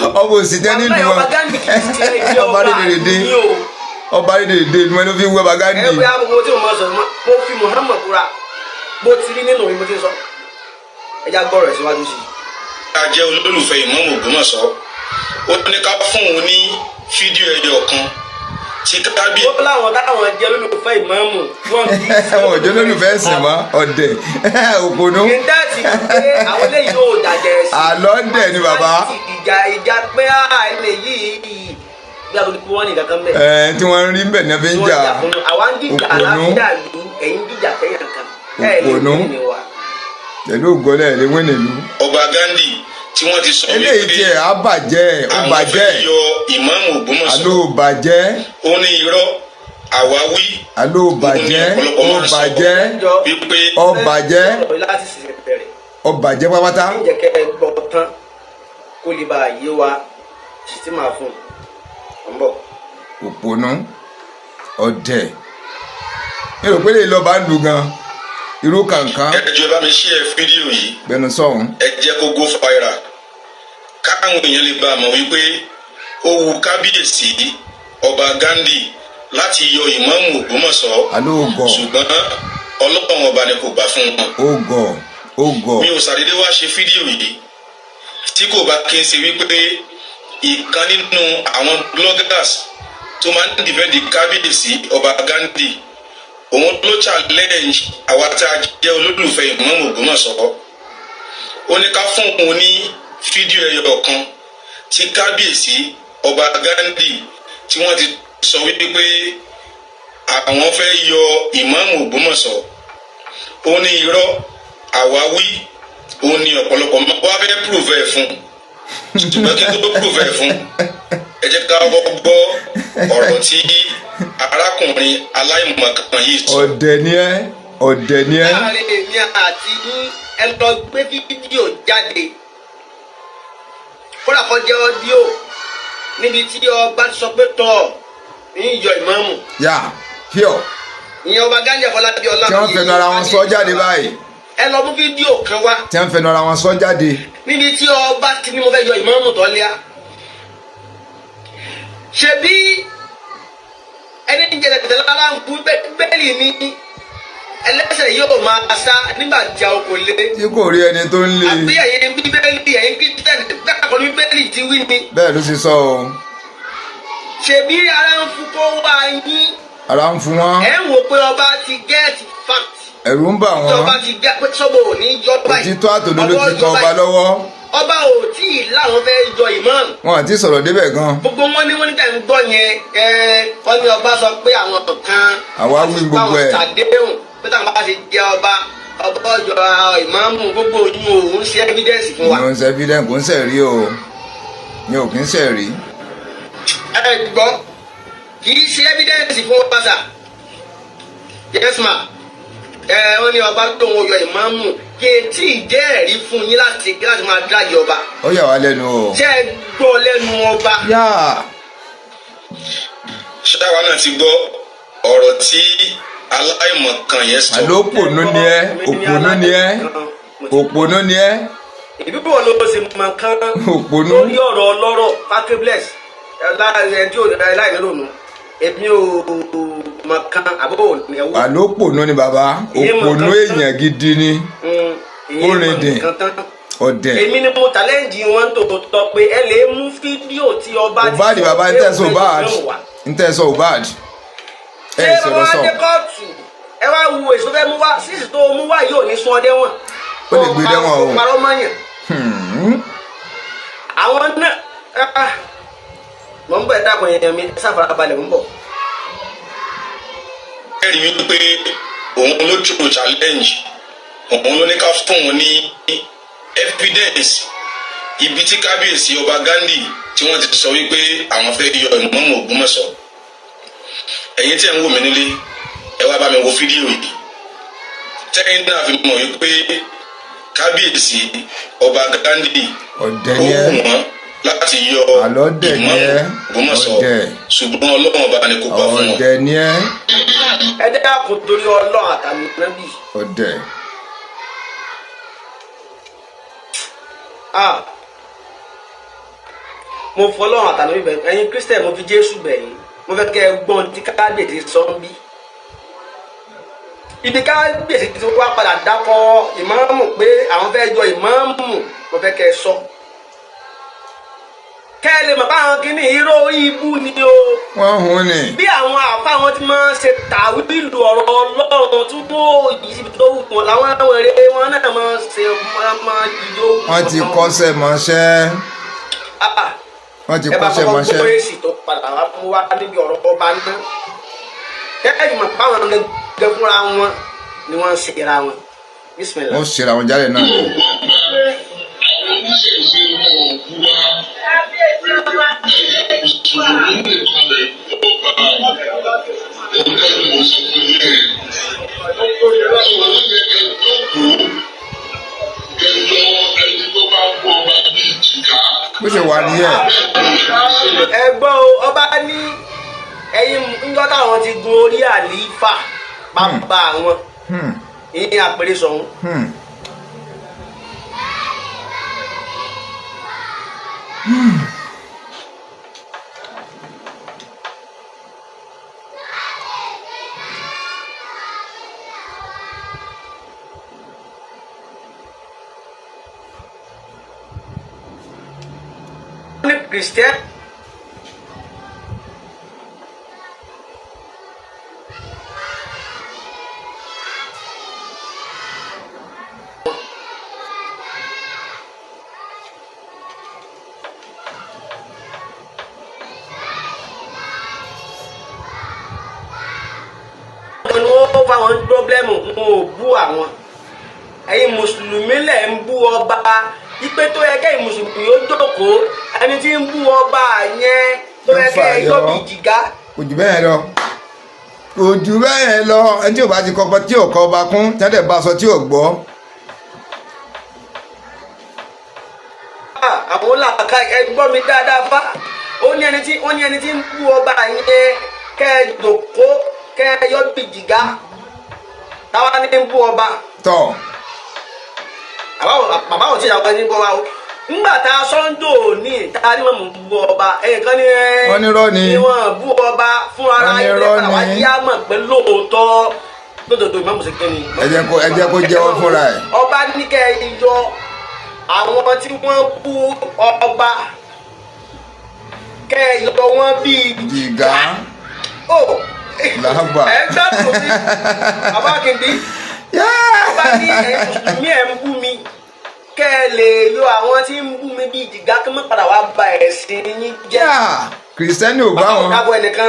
S2: ọba òsì tẹ́ nílùú wọn ọba rédèrèdè ọba rédèrèdè ni wọn ló fi ń wé ọba Gandhi.
S1: ẹ bóyá gbogbo tí mo máa sọ mo fi Muhammad búra bó ti rí nínú mi mo ti sọ ẹ já gbọ́ rẹ̀ síwájú sí i.
S3: a jẹ́ olólùfẹ́ Ìmáàmù Ògbómọ̀ṣọ́ ó ní ká fún òun ní fídíò ẹyọ kan tí kábí.
S1: ó láwọn táwọn jẹ́ olólùfẹ́ Ìmáàmù wọn kì í ṣe.
S2: wọn ò jẹ́ olólùfẹ́ ẹ̀sìn mọ́ ọ̀dẹ̀ òpònú.
S1: ìdá ti pé àwọn eléyìí yóò dàjẹ́ sí.
S2: àlọ́ dẹ̀ ni bàbá.
S1: ìjà pé ẹni yìí bí a tó kí wọ́n ní kankan bẹ́ẹ̀.
S2: tí wọ́n ń rí bẹ̀ ní fi ń jà
S1: àwa ń dìjà aláfíà lu ẹ̀yìn dìjà kẹ́yàn kan.
S2: òpònú pẹ̀lú ògbọ́lẹ̀ lè wé nílùú.
S3: ọba Gandhi tí wọ́n ti sọ wípé
S2: eléyìí tiẹ̀ á bàjẹ́ ó bàjẹ́
S3: àwọn fẹ́ yọ Ìmáàmù Ògbómọ̀ṣọ́.
S2: àló bàjẹ́.
S3: ó ní irọ́ àwáwí.
S2: àló bàjẹ́ ó bàjẹ́ ó bàjẹ́ ó bàjẹ́ pápátá.
S1: ǹjẹ́ kẹ́ ẹ gbọ́ tán kó lè bá a yé wa títí máa fún un bọ̀.
S2: òpònú ọ̀dẹ̀ èrò pé lè lọ bá ń lu gan irú kankan.
S3: ẹ jọ̀ọ́ bá mi share fídíò yìí.
S2: gbẹnu sọ̀hún.
S3: ẹ jẹ́ kó go viral káwọn èèyàn lè bá a mọ̀ wípé ó wu kábíyèsí ọba Gandhi láti yọ Ìmáàmù Ògbómọ̀ṣọ́.
S2: alóògọ̀.
S3: ṣùgbọ́n Ọlọ́run ọba ni kò gbà fún wọn. ògọ̀. mi ò ṣàdédé wá ṣe fídíò yìí tí kò bá kí n ṣe wípé ìkan nínú àwọn bloggers tó máa ń dìfẹ́ǹdì kábíyèsí ọba Gandhi òun ló challenge àwa tá a jẹ́ olólùfẹ́ Ìmáàmù Ògbómọ̀ṣọ́. ó ní ká fún òun ní fídíò ẹyọ kan tí kábíyèsí ọba Gandhi tí wọ́n ti sọ wípé àwọn fẹ́ yọ Ìmáàmù Ògbómọ̀ṣọ́. ó ní irọ́ àwáwí òun ni ọ̀pọ̀lọpọ̀ wá fẹ́ prove ẹ̀ fún ṣùgbọ́n kí n tó prove ẹ̀ fún ẹ jẹ́ ká gbọ́ ọ̀rọ̀ tí arákùnrin aláìmọ̀kan yìí sọ.
S2: ọ̀dẹ̀ ni ẹ́.
S1: láàrin èmi àti ẹ lọ gbé fídíò jáde kódà kó jẹ́ ọ́díò níbi tí ọba sọ pé tọ́ ń yọ Ìmáàmù.
S2: yà fíọ̀.
S1: ìyẹn ọba Gandhi Afọlábí Ọlámídé.
S2: tí wọ́n fẹnu ara wọn sọ jáde báyìí.
S1: ẹ lọ mú fídíò kan wá.
S2: tí wọ́n fẹnu ara wọn sọ jáde.
S1: níbi tí ọba ti ní mo fẹ́ yọ Ìmáàmù tó lẹ́yà. ṣebí ẹni jẹ̀dẹ̀dẹ̀ lára ń kú bẹ́ẹ̀lì ní ẹlẹ́sẹ̀ yóò máa sá nígbà tí a kò lé.
S2: tí kò rí ẹni tó ń lé.
S1: àbí ẹ̀yin bíbélì ẹ̀yin kírísítẹ́nì dákọ̀ ní bíbélì ti wí ni.
S2: bẹ́ẹ̀ ló ti sọ o.
S1: ṣebí ara ń fún kó wá yín.
S2: ara ń fún wọn.
S1: ẹ̀ ń wò pé ọba ti get fact.
S2: ẹ̀rù ń bà wọ́n.
S1: ọba ti get pé sọ́bọ̀ ò ní yọ báyìí.
S2: òtítọ́ àtòdodo ti kọ ọba lọ́wọ́.
S1: ọba ò tí ì láwọn fẹ́ yọ Ìmáàmù.
S2: wọn àti sọ̀rọ̀ débẹ̀ gan.
S1: gbogbo wọn ní wọn ní tẹ̀ ń gbọ́ yẹn wọ́n ní ọba sọ pé àwọn kan.
S2: àwa wí gbogbo ẹ̀.
S1: ṣàdéhùn pé táwọn bá ti jẹ ọba ọjọ́ Ìmáàmù gbogbo yín òun ṣe evidence fún wa.
S2: òun ṣe evidence kò ń ṣe rí o mi ò kí ń ṣe rí.
S1: ẹ gbọ́ kì í ṣe evidence fún wa sà yes ma wọ́n ní ọba tó ń yọ Ìmáàmù kí etí ìjẹ́ ẹ̀rí fún yín láti máa dájì ọba.
S2: ó yà wá lẹ́nu o.
S1: ṣé ẹ gbọ́ lẹ́nu ọba.
S3: ṣáwa náà ti gbọ́ ọ̀rọ̀ tí aláìmọ̀kan yẹn sọ.
S2: àló òpònú ni ẹ́ òpònú ni ẹ́.
S1: ìbí bò ló ṣe máa kán
S2: òpònú.
S1: lórí ọ̀rọ̀ ọlọ́rọ̀ pakebless láìní lónìí èmi ò mọ̀ kan àbúrò ẹ̀wọ̀.
S2: àló òpònú ni bàbá òpònú èèyàn gidi ni ó rìn dìn ọ̀dẹ̀.
S1: èmi ni mo tàlẹ́ǹdì wọn tó tọ pé ẹ lè mú fídíò tí ọba ti
S2: Mohbad bàbá ń tẹ̀sán Mohbad ń tẹ̀sán Mohbad.
S1: ṣé bàbá adé kóòtù ẹ wá wo èso fẹ́ mú wá sísì tó mú wá yóò ní sún ọdẹ wọn.
S2: ó lè gbé dẹ́wọ̀n o.
S1: parọ́ mọ́yàn. àwọn náà mọ̀ ń bọ̀ ẹ̀ dàpọ̀ yẹn mi sáfara balẹ̀ ń bọ̀.
S3: ẹ rí mi pé òun ló jòrò challenge òun ló ní ká fún òun ní evidence ibi tí kábíyèsí ọba Ghandi tí wọ́n ti sọ wípé àwọn fẹ́ yọ Ìmáàmù Ògbómọ̀ṣọ́. ẹ̀yin tí ẹ̀ ń wò mí nílé ẹ wá bá mi wo fídíò yìí tẹ́yìn náà fi mọ̀ wípé kábíyèsí ọba Ghandi ó wù wọ́n láti yọ Ìmáàmù Ògbómọ̀ṣọ́ ṣùgbọ́n Ọlọ́run ọba ni kò gbà fún wọn.
S1: ẹ jẹ́ kó torí Ọlọ́run àtàlù nábì. mo fọlọ́run àtàlù nábì bẹ̀ ẹ̀yin Christian mo fi Jésù bẹ̀ yín mo fẹ́ kẹ́ ẹ gbọ́n tí kábíyèsí sọ ń bí. ibi kábíyèsí ti wá padà dákọ̀ ìmáàmù pé àwọn fẹ́ yọ ìmáàmù mo fẹ́ kẹ́ ẹ sọ. kẹ́ ẹ lè mọ̀ bá àwọn kìíní irọ́ ibú ni o.
S2: wọ́n hun ni.
S1: bí àwọn àfa wọn ti máa ń ṣe tàwílù ọ̀rọ̀ Ọlọ́run tó tó yìí tó wù wọn làwọn èrè wọn náà máa ń ṣe máa yíyó.
S2: wọ́n ti kọ́ṣẹ́ mọṣẹ́. wọ́n ti kọ́ṣẹ́ mọṣẹ́.
S1: ẹ bá kọ́kọ́ èsì tó padà wá fún wa níbi ọ̀rọ̀ ọba náà. kẹ́kẹ́ ìmọ̀ báwọn gẹ́gẹ́ fúnra wọn ni wọ́n ń ṣera wọn.
S2: wọ́n ṣera wọn jáde náà. bó ṣe wà nìyẹn.
S1: ẹgbọ́n ọba ní ẹ̀yin ńjọ́ táwọn ti gun orí àlífà bàbá wọn ìyẹn àpèrè sọ̀hún. Christian fáwọn pírọ́blẹ́mù wọn ò bú àwọn ẹ̀yin mùsùlùmí lẹ̀ ń bú ọba ipe tó yẹ kẹ́yìn mùsùlùmí ó jókòó ẹni tí ń bú ọba yẹn tó yẹ kẹ́yìn yọ bí jìgá.
S2: kò jù bẹ́ẹ̀ lọ kò jù bẹ́ẹ̀ lọ ẹni tí ò bá ti kọ́kọ́ tí ò kọ́ ọba kún tẹ́lẹ̀ bá sọ tí ò gbọ́.
S1: àwọn làkà ẹgbọ́n mi dáadáa bá ó ní ẹni tí ń bú ọba yẹn kẹ́ ẹ jókòó kẹ́ ẹ yọ bí jìgá táwa ní ń bú ọba.
S2: tọ́
S1: bàbá ò tí ì dàgbà ní bọ́ wa o ńgbà tá a sọ́ńdò ní ìta ni wọ́n mú bú ọba ẹ̀ẹ̀kan ní
S2: wọ́n ní rọ́ ni
S1: wọ́n bú ọba fún ara ilé àwa yá mọ̀ pé lóòótọ́ lódodo ìmọ̀ mùsùlùmí ni.
S2: ẹ jẹ́ kó jẹ́wọ́ fúnra ẹ̀.
S1: ọba ní kẹ́ ẹ yọ àwọn tí wọ́n bú ọba kẹ́ ẹ yọ wọ́n bíi
S2: jìgá. làbà
S1: ẹ gbàgbọ́ sí bàbá kìndí ọba ní ẹ̀yin mùsùlùmí ẹ̀ ń bú mi kẹ́ ẹ lè yọ àwọn tí ń bú mi bíi jìgá kí wọ́n padà wá ba ẹ̀sìn yín jẹ́.
S2: kìrìsìtẹ́nì ò bá wọn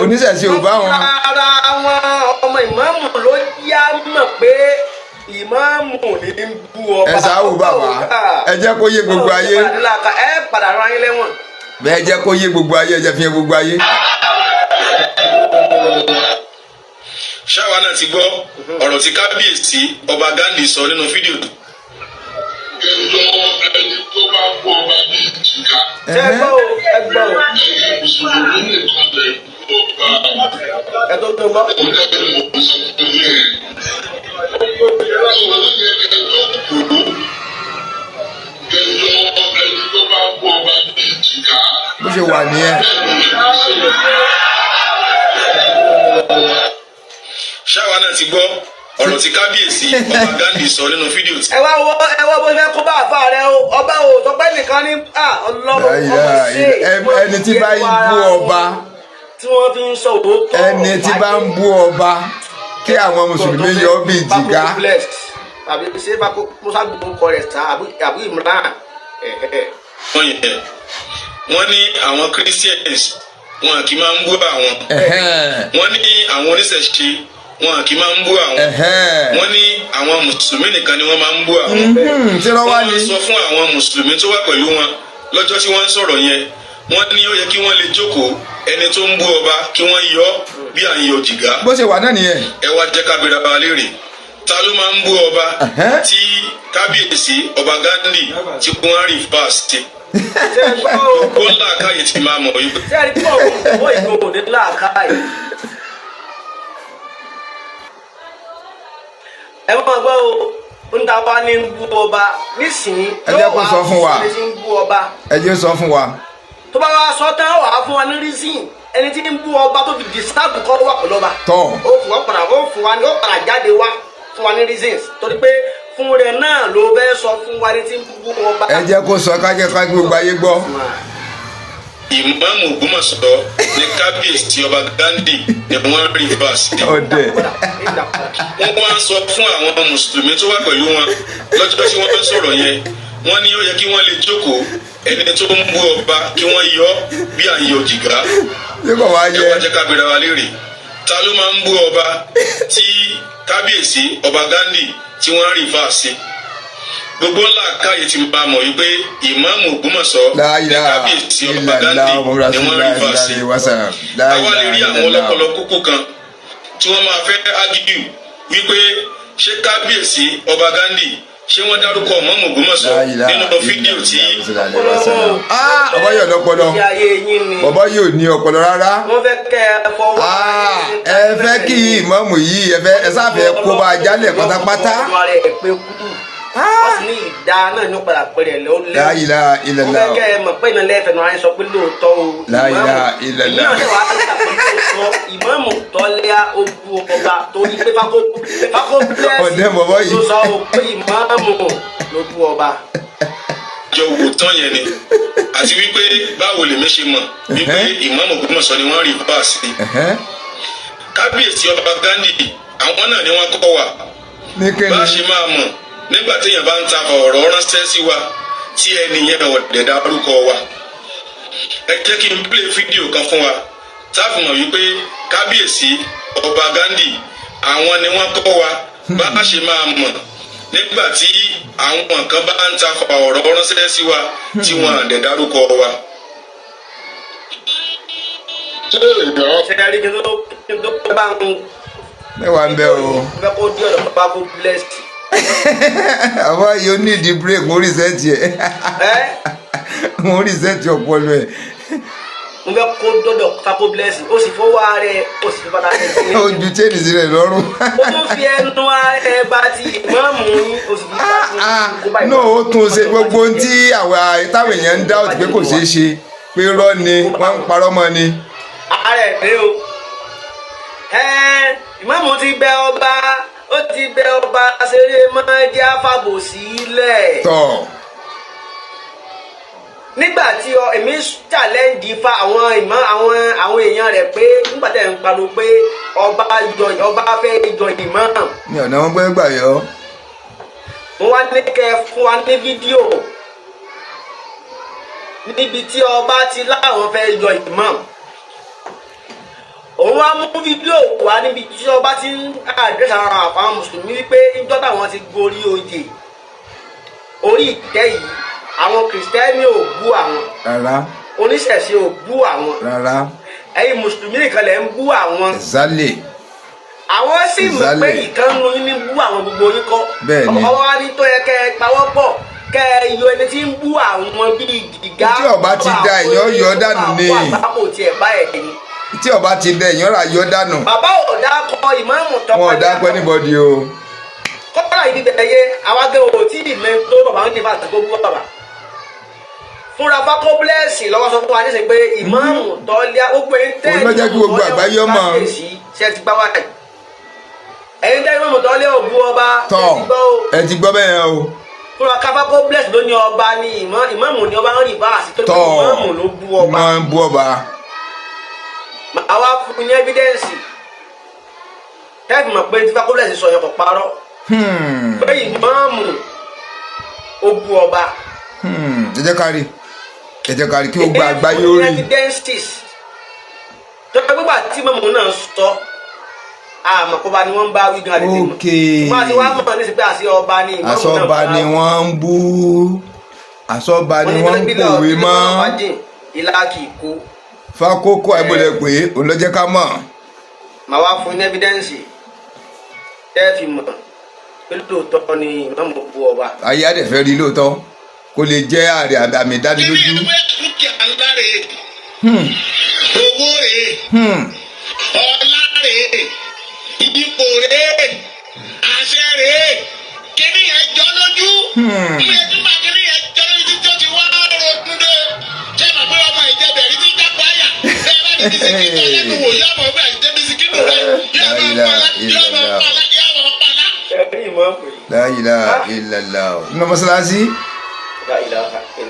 S2: oníṣẹ̀ṣe ò bá wọn.
S1: ara àwọn ọmọ ìmáàmù ló yá mọ̀ pé ìmáàmù ní ń bú ọba.
S2: ẹ sáwù bàbá ẹ jẹ́ kó yé gbogbo ayé.
S1: ẹ padà rán ayé lẹ́wọ̀n.
S2: bẹ́ẹ̀ jẹ́ kó yé gbogbo ayé ẹ jẹ́ fi hàn gbogbo ayé.
S3: ṣáwa náà ti gbọ́ ọ̀rọ̀ tí kábíyèsí ọba Ghandi sọ nínú fídíò.
S4: kẹjọ ẹni tó bá gbọ́ ọba ní ìjìká.
S1: ẹ gbọ́ o ẹ gbọ́ o.
S4: ẹ̀yin mùsùlùmí nìkan lè gbọ́ ọba.
S1: ẹ tó tó gbọ́.
S4: ó dẹ́nu mùsùlùmí ẹ̀. kẹjọ ẹni tó bá gbọ́ ọba ní ìjìká.
S2: bó ṣe wà nìyẹn.
S3: ṣáwa náà ti gbọ́ ọ̀rọ̀ tí kábíyèsí ọba Ghandi sọ nínú fídíò tí.
S1: ẹ wá bó fẹ́ kó bá àfa rẹ o ọba o sọ pé nìkan ní ọlọ́run ọmọ ṣe
S2: ẹni tí bá ń bú ọba
S1: tí wọ́n fi ń sọ òótọ́
S2: ẹni tí bá ń bú ọba kí àwọn mùsùlùmí yọ bíi jìgá.
S1: àbí ṣé bako musa gbogbo kọ rẹ̀ sá àbí Imran.
S3: wọ́n ní àwọn Christians wọn kì í máa ń bú àwọn. wọ́n ní àwọn oníṣẹ̀ṣe wọn kì í máa ń bú àwọn. wọ́n ní àwọn mùsùlùmí nìkan ni wọ́n máa ń bú àwọn. wọ́n sọ fún àwọn mùsùlùmí tó wà pẹ̀lú wọn lọ́jọ́ tí wọ́n ń sọ̀rọ̀ yẹn wọ́n ní ó yẹ kí wọ́n lè jókòó ẹni tó ń bú ọba kí wọ́n yọ bí à ń yọ jìgá.
S2: bó ṣe wà náà nìyẹn.
S3: ẹ wá jẹ́ ká bẹ̀rẹ̀ bá léèrè ta ló máa ń bú ọba tí kábíyèsí ọba Ghandi tí wọ́n rí fásitì. ó ń làákàyè tí máa mọ̀ yìí.
S1: ṣé ẹni pọ̀ owó ìgbòho ní làákàyè. ẹ máa gbọ́ o ń ta wá ní bú ọba nísìnyí.
S2: ẹ jẹ́ kó sọ fún wa. ẹ jẹ́ sọ fún wa.
S1: tó bá wá sọ tán wà á fún wa ní reason ẹni tí ń bú ọba tó fi disturb kọ́ wà pẹ̀lú ọba.
S2: tọ́
S1: ó fún wa ní ó padà jáde wá fún wa ní reasons torí pé fún rẹ náà ló fẹ́ sọ fún wa ní tí ń bú ọba.
S2: ẹ jẹ́ kó sọ kájẹ́ ká gbogbo ayé gbọ́.
S3: Ìmáàmù Ògbómọ̀ṣọ́ ní kábíyèsí ọba Ghandi ni wọ́n rí fásitì.
S2: ọ̀dẹ̀.
S3: wọ́n wá ń sọ fún àwọn mùsùlùmí tó wà pẹ̀lú wọn lọ́jọ́ tí wọ́n ń sọ̀rọ̀ yẹn wọ́n ní ó yẹ kí wọ́n lè jókòó ẹni tó ń bú ọba kí wọ́n yọ bí à ń yọ jìgá. ẹ wá jẹ́ ká bẹ̀rẹ̀ wa léèrè ta ló máa ń bú ọba tí kábíyèsí ọba Ghandi tí wọ́n rí fásitì. gbogbo ńlá káyè ti máa mọ̀ wípé ìmáàmù Ògbómọ̀ṣọ́ ní kábíyèsí ọba Ghandi ni wọ́n rí fásitì. àwa lè rí àwọn ọlọ́pọlọ kúkú kan tí wọ́n máa fẹ́ ágídù wípé ṣé kábíyèsí ọba Ghandi ṣé wọ́n dárúkọ ìmáàmù Ògbómọ̀ṣọ́ nínú fídíò tí.
S2: ọba yóò lọ́pọlọ ọba yóò ní ọpọlọ rárá.
S1: wọ́n fẹ́ kẹ́ ẹ fọwọ́.
S2: ẹ fẹ́ kí ìmáàmù yìí ẹ sáfẹ́ kó bá a jálẹ̀ pátápátá.
S1: wọ́n sì ní ìdá náà ní padà pẹ̀lẹ́ lẹ́wọ́ lẹ́wọ́.
S2: La ilaha illallah.
S1: wọ́n fẹ́ kẹ́ ẹ mọ̀ pé ìnáwó ẹ̀fẹ̀ náà sọ pé lóòótọ́ o.
S2: La ilaha illallah.
S1: ìmáàmù tọ́lẹ́à ojú ọba torí pé fákó bílẹ̀sì ló sọ pé ìmáàmù lójú ọba.
S3: jọ wò tán yẹn ni àti wípé báwo lèmi ṣe mọ̀ wípé ìmáàmù Ògbómọ̀ṣọ́ ni wọ́n rí fásitì. kábíyèsí ọba Ghandi àwọn náà ni wọ́n kọ́ wa bá a ṣe máa mọ̀ nígbà téèyàn bá ń ta ọ̀rọ̀ ránṣẹ́ sí wa tí ẹni yẹn ọ̀dẹ̀ dárúkọ wa. ẹ jẹ́ kí n play fídíò kan fún wa táàfù mọ̀ wípé kábíyèsí ọba Ghandi àwọn ni wọ́n kọ́ wa bá a ṣe máa mọ̀ nígbà tí àwọn kan bá ń ta ọ̀rọ̀ ránṣẹ́ sí wa tí wọ́n ọ̀dẹ̀ dárúkọ wa.
S2: mẹ́wàá ń bẹ o. àwọn yóò ní ìdí break mo rí sẹ́ẹ̀tì ẹ̀ mo rí sẹ́ẹ̀tì ọpọlọ ẹ̀.
S1: mo fẹ́ kó dọ́dọ̀ kápó blessing ó sì fọwọ́ ààrẹ ó sì fi bàtà ẹ̀ sí.
S2: ó ju chain sílẹ̀ lọ́rùn.
S1: ó tún fi ẹnu ààrẹ bá ti ìmáàmù yín ó sì fi bàtà ẹ̀.
S2: náà ó tún ṣe gbogbo ohun tí táwọn èèyàn ń dá òtí pé kò ṣeé ṣe pé rọ́ ni wọ́n ń parọ́ mọ́ ni.
S1: ààrẹ rẹ o ìmáàmù ti bẹ ọba ó ti bẹ ọba ṣeré máa jẹ́ àfàbò sílẹ̀.
S2: tọ́.
S1: nígbà tí èmi challenge fa àwọn èèyàn rẹ̀ pé nígbà tẹ̀ ń pariwo pé ọba fẹ́ jọ ìmáàmù.
S2: mi ò náà wọ́n gbé gbà yọ.
S1: mo wá ní kẹ́ fún wa ní fídíò níbi tí ọba ti láwọn fẹ́ jọ ìmáàmù. òun wá mú fídíò wá níbi tí ọba ti ń àdírẹ́sì ara àwọn mùsùlùmí wípé níjọ́ táwọn ti gorí oyè orí ìtẹ́ yìí àwọn kìrìsìtẹ́nì ò bú àwọn.
S2: rárá.
S1: oníṣẹ̀ṣe ò bú àwọn.
S2: rárá.
S1: ẹ̀yin mùsùlùmí nìkan lẹ̀ ń bú àwọn.
S2: exactly.
S1: àwọn sì mọ̀ pé ìkànnì yín ní bú àwọn gbogbo yín kọ́.
S2: bẹ́ẹ̀ni.
S1: ọwọ́ wa ní tó yẹ kẹ́ ẹ pawọ́ pọ̀ kẹ́ ẹ yọ ẹni tí ń bú àwọn bíi gíga.
S2: tí ọba ti da èèyàn yọ dànù ni. tí ọba ti da èèyàn rà yọ dànù.
S1: bàbá ò dákọ ìmáàmù tọpẹ.
S2: wọn ò dákọ anybody o.
S1: kọ́kọ́rọ́ yìí bẹ̀rẹ̀ yé àwọn akẹ́wò tí ìmẹ̀ tó bàbá ń dìbò àtàkó bú bàbá. fúnra fákó bílẹ̀sì lọ́wọ́ sọ fún wa níṣẹ́ pé ìmáàmù tọ́lẹ́ gbogbo ẹ̀yin tẹ́
S2: òun ló jẹ́ kí gbogbo àgbáyé ọmọ.
S1: ṣe ti gbá wáyé. ẹ̀yin tẹ́ ìmáàmù tọ́lẹ́ ò bú ọba.
S2: ẹ ti gbọ́ bẹ́ẹ̀ o.
S1: fúnra káfákó bílẹ̀sì ló ní ọba ní ìmáàmù ní ọba ń rí bá àsìkò tó ìmáàmù ló bú ọba.
S2: máa ń bú ọba.
S1: àwa fún ní evidence tẹ́ẹ̀fì mọ̀ pé tífà kólẹ̀ sí sọ yẹn kò parọ́ pé ìmáàmù ó bu ọba.
S2: ẹ jẹ́ kárí kí ó gba àgbáyé orí.
S1: evidences tó pé gbígbà tí mọ̀mọ́ náà sọ àmọ̀kọ́ba ni wọ́n ń bá wí gan àdéhùn mọ́ wọ́n àti wọ́n mọ̀ ní sí pé àṣẹ ọba ni ìmáàmù náà
S2: àṣọba ni wọ́n ń bú àṣọba ni wọ́n ń pòwe mọ́
S1: ìlà kì í kó.
S2: fákókó àìbọ̀lẹ̀ pé òun ló jẹ́ ká mọ̀.
S1: màá wá fún evidence tẹ́ fi mọ̀ pé lóòótọ́ ni ìmáàmù bu ọba.
S2: ayé àdẹ̀fẹ́ rí lóòótọ́ kó lè jẹ́ àmì ìdánilójú.
S3: owó rèé ọlá rèé ipò rèé àṣẹ rèé kíní yẹn jọ lójú ilé túmọ̀ kíní yẹn jọ lójú títí ó ti wá ronú dé ṣé màá pé ọmọ ìjẹbẹ rí ti jápọ̀ àyà ṣé ẹ bá ní bisikíìtì ọlẹ́nu wò yá ọmọ ọgbà ìjẹ bisikíìtì rẹ yá ọmọ pàlà yá ọmọ pàlà yá ọmọ pàlà.
S2: La ilaha illallah nínú mọ́sálásí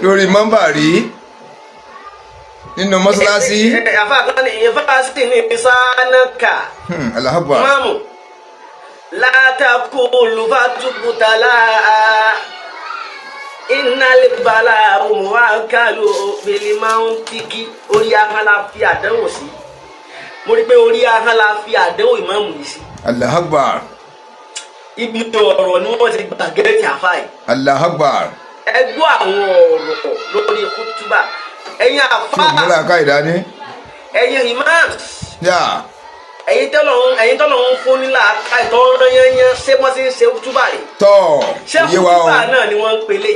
S2: lórí mọ́mbà rí nínú mọ́sálásí.
S1: àfa kan ní ìfásitì ní sànàkà.
S2: Allahu Akbar.
S1: máàmù látàkùlù fàtúkùtàlà ìnàlẹ́bàlà òmùwàkàlù bèlìmáwùntìkì orí ahọ́n la fi àdánwò sí. mo rí i pé orí ahọ́n la fi àdánwò ìmáàmù yìí sí.
S2: Allahu Akbar.
S1: ibi ọ̀rọ̀ ni wọ́n ti gbàgẹ́rẹ́ tí àfa yìí.
S2: Allahu Akbar.
S1: ẹ gbọ́ àwọn ọ̀rọ̀ lórí kútúbà ẹ̀yin àfa ẹ̀yin imams ẹ̀yin tọ́lọ̀ ń fún nílà àìtọ́ rányányán ṣé wọ́n ti ń ṣe kútúbà rẹ̀ ṣé kútúbà náà ni wọ́n ń pelé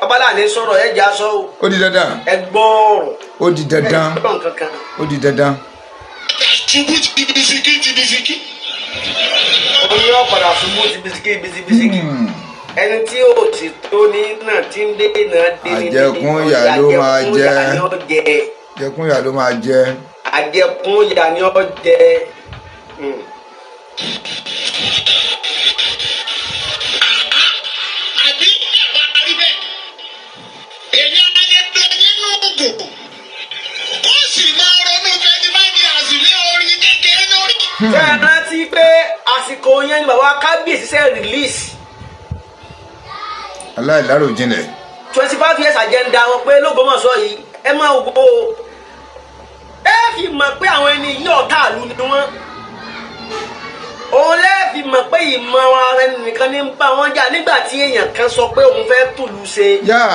S1: babalá ní sọ̀rọ̀ ẹ̀ já sọ o
S2: ó di dandan
S1: ẹ gbọ́ ọ̀rọ̀
S2: ó di dandan ó di dandan.
S3: ṣubú ti bisikíìtì
S1: oyin ọ̀padà ṣubú ti bisikíìtì ẹni tí ó ti tó ní náà tí ń dé náà dé ní
S2: àjẹkún ìyà ló máa jẹ àjẹkún ìyà ló máa jẹ.
S1: àjẹkún ìyà ni ó jẹ.
S3: àbí ẹ̀fà rí bẹ́ẹ̀ èyí amáyé tó nínú ògùn ó sì máa ronú fẹ́ẹ́ bá di àsìlẹ̀ orí kékeré lórí.
S1: ṣé ẹ rántí pé àsìkò yẹn ni bàbá kábíyèsí ṣe release.
S2: aláìláròjinlẹ̀.
S1: 25 years agenda wọn pé l'Ógbómọ̀ṣọ́ yìí ẹ máa wo ẹ fi mọ̀ pé àwọn ẹni yìí ọ̀tá ìlú ni wọ́n òun lẹ́ẹ̀fi mọ̀ pé ìmọ̀ ara ẹnìkan ní ń bá wọn jà nígbà tí èèyàn kan sọ pé òun fẹ́ tùlù ṣe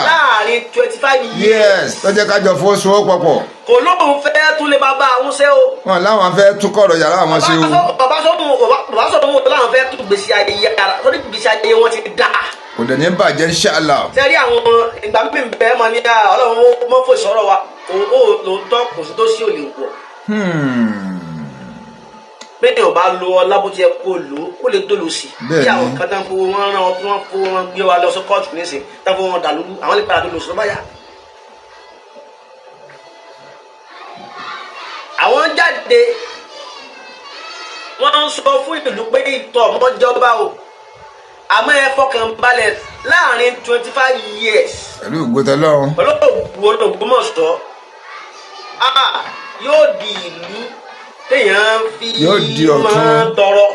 S1: láàrin 25 years.
S2: lọ́jọ́ kájọ fọwọ́sowọ́pọ̀ papọ̀.
S1: kò lóun fẹ́ tún lé bàbá àwọn ṣe o.
S2: wọn láwọn fẹ́ tún kọ̀rọ̀ yàrá àwọn ṣe o.
S1: bàbá sọ̀rọ̀ wọn láwọn fẹ́ tún gbèsè ayẹyẹ ara lórí gbèsè ayẹyẹ wọn ti dà.
S2: kò dẹ̀ ní bàjẹ́ inshallah.
S1: sẹ́rí àwọn ìgbà mímì bẹ́ẹ̀ máa ní ọlọ́run mọ́ fò sọ̀rọ̀ wa ó lóòótọ́ kò sí tó sí òlè wọ̀. bẹ́ẹ̀ ni ò bá lo ọlá bó ti yẹ kó lò ó kó lè tó lò sí. bí àwọn kan tán fowó wọn rán wọn tí wọ́n fowó wọn gbé wa lọ sí kóòtù nísìn tán fowó wọn dà lólu àwọn lè padà tó lò sí lọ́bàyà. àwọn jáde wọ́n ń sọ fún ìlú pé ìtọ̀ ọmọjọba o àmọ́ ẹ fọkàn balẹ̀ láàrin 25 years.
S2: pẹ̀lú ògbótọ́ lọ́run.
S1: pẹ̀lú Ògbómọ̀ṣọ́ yóò di ìlú téèyàn fi máa tọrọ.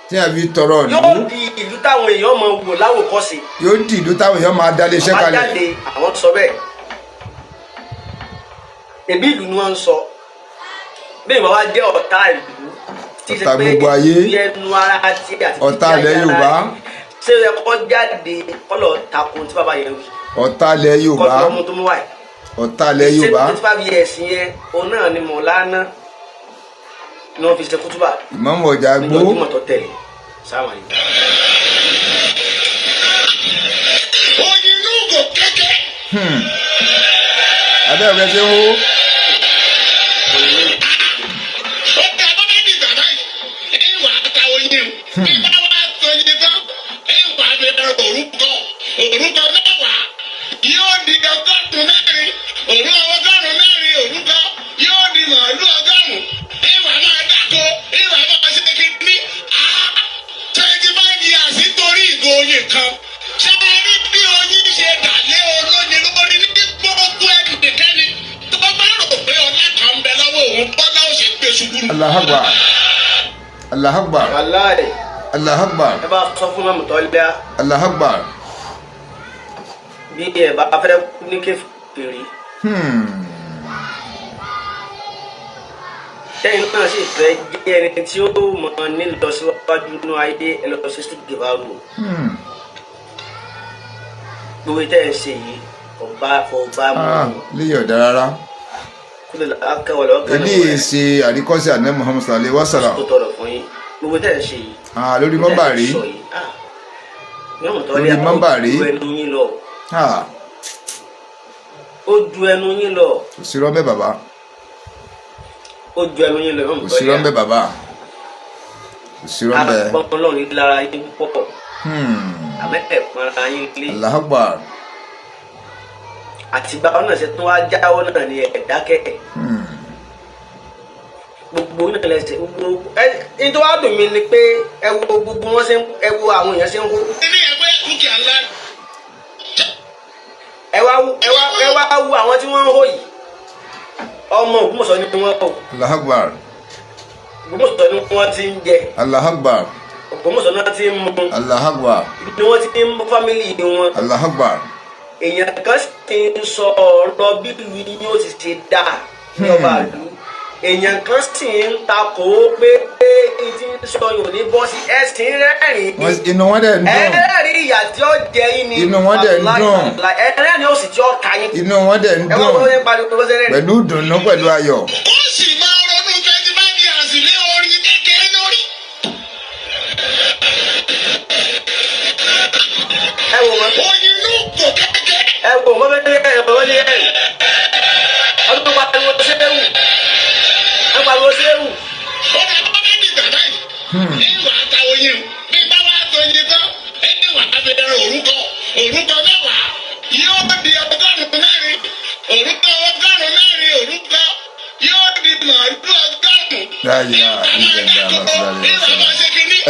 S2: téèyàn fi tọrọ ìlú.
S1: yóò di ìlú táwọn èèyàn máa wò láwòkọ́ṣe.
S2: yóò di ìlú táwọn èèyàn máa dálé iṣẹ́ kalẹ̀.
S1: àwọn jáde àwọn sọ bẹ́ẹ̀. ẹbí ìlú ni wọ́n ń sọ bí ìmọ̀ wá jẹ́ ọ̀tá ìlú.
S2: ọ̀tá gbogbo ayé ọ̀tá ilẹ̀ Yorùbá.
S1: ṣé ẹ kọ́ jáde kọ́lọ̀ takun tí bàbá yẹn wí.
S2: ọ̀tá ilẹ̀ Yorùbá.
S1: kọ́lọ̀ ọmọ tó mú wáyé.
S2: ọ̀tá ilẹ̀ Yorùbá.
S1: ṣé 25 years yẹn òun náà ni Mọ̀lánà ni wọ́n fi ṣe kútúbà.
S2: Ìmáàmù ọjà gbó.
S1: nígbà tí mọ̀tọ́ tẹ̀lé sáwọn yìí.
S3: oyin lóògùn kékeré.
S2: abẹ́rẹ́ rẹ ṣe ń hó.
S3: ó ta bá bá di bàbá yìí ìwà àtà oyin o ìbá wa sọ yìí tán ìwà àbẹ̀rẹ̀ orúkọ mẹ́wàá yóò di ọgọ́rùn-ún mẹ́rin ọgọ́rùn-ún mẹ́rin orúkọ yóò di màálù ọgọ́rùn-ún ìwà máa dáko ìwà máa ṣe kíní 25 years nítorí ìgò oyin kan ṣé ẹ rí bí oyin ṣe dàlẹ́ olóyin lórí ní gbogbo ẹnìkẹ́ni tó bá rò pé ọlá kan ń bẹ lọ́wọ́ òun bọ́lá ó ṣe gbé ṣubú.
S2: Allahu Akbar. Allahu Akbar.
S1: wàláì
S2: Allahu Akbar.
S1: ẹ bá sọ fún mọ́mù tọ́lá
S2: Allahu Akbar.
S1: bí ẹ bá fẹ́ kú ní kèfèrí tẹ́yìn náà sì fẹ́ jẹ́ ẹni tí ó mọ̀ ní lọ síwájú inú ayé ẹ lọ sí sùgbìbárù gbogbo tẹ́ ẹ ń ṣe yìí ọba mú
S2: léyìn ọ̀dà rárá.
S1: kúlẹ̀ akẹ́wọ̀lẹ̀ ọ̀gá
S2: eléyìí ṣe àríkọ́sí àná Muhammad sallallahu alaihi wasallam.
S1: tó tọrọ fún yín gbogbo tẹ́ ẹ ń ṣe yìí.
S2: Lórí mọ́mbà rí. Lórí mọ́mbà rí.
S1: Ó ju ẹnu yín lọ.
S2: Kò sí rọ́mbẹ́ bàbá.
S1: Ó ju ẹnu yín lọ.
S2: Kò sí rọ́mbẹ́ bàbá. Kò sí rọ́mbẹ́.
S1: Àgbọ̀n Ọlọ́run lára yín pọ̀. Àmọ́ ẹ̀pọ̀n ara yín lé.
S2: Allahu Akbar.
S1: Àtìgbà ọ̀nà ṣe tún wá jáwọ́ náà ní ẹ̀dákẹ́. Gbogbo náà lẹsẹ gbogbo ẹ tó wá dùn mí ni pé ẹ wo gbogbo wọn ṣe ẹ wo àwọn èèyàn ṣe ń hó.
S3: ilé ẹgbẹ́ dúkìá ńlá.
S1: ẹ wá wo àwọn tí wọ́n ń hó yìí ọmọ Ògbómọ̀ṣọ́ ni wọ́n hó.
S2: Allahu Akbar.
S1: Ògbómọ̀ṣọ́ ni wọ́n ti ń jẹ.
S2: Allahu Akbar.
S1: Ògbómọ̀ṣọ́ náà ti ń mu.
S2: Allahu Akbar.
S1: ni wọ́n ti ń mú fámìlì wọn.
S2: Allahu Akbar.
S1: èèyàn kan sì ń sọ ọ̀rọ̀ bí ìlú yín ó ti ṣe dáa ní ọba ìlú. èèyàn kan sì ń takò ó pé ìdí sọ yóò ní bọ́ sí ẹ̀sìn rẹ́rìn-ín.
S2: Inú wọn dẹ̀ ń dùn.
S1: ẹ̀rẹ́rìn ìyà tí ó jẹ yín ni.
S2: Inú wọn dẹ̀ ń dùn.
S1: ẹ̀rẹ́rìn ó sì tí ó ka yín.
S2: Inú wọn dẹ̀ ń dùn. Pẹ̀lú ìdùnnú pẹ̀lú ayọ̀.
S3: ó sì máa ronú 25 years lé orin kékeré lórí.
S1: ẹ wò wọn.
S3: oyin ló kò kékeré.
S1: ẹ wò wọn bẹ́ẹ̀ wọ́n ní ẹ̀rìn. ọdún pariwo séwù. ẹ pariwo séwù.
S3: ó máa bá bá di bàbá yìí. ní ìwà àtàwọn yìí bí bá wà tó yin tán ẹni wà á bẹ̀rẹ̀ orúkọ mẹ́wàá yóò di ọgọ́rùn-ún mẹ́rin orúkọ yóò di màálù ọgọ́rùn-ún.
S2: Láyé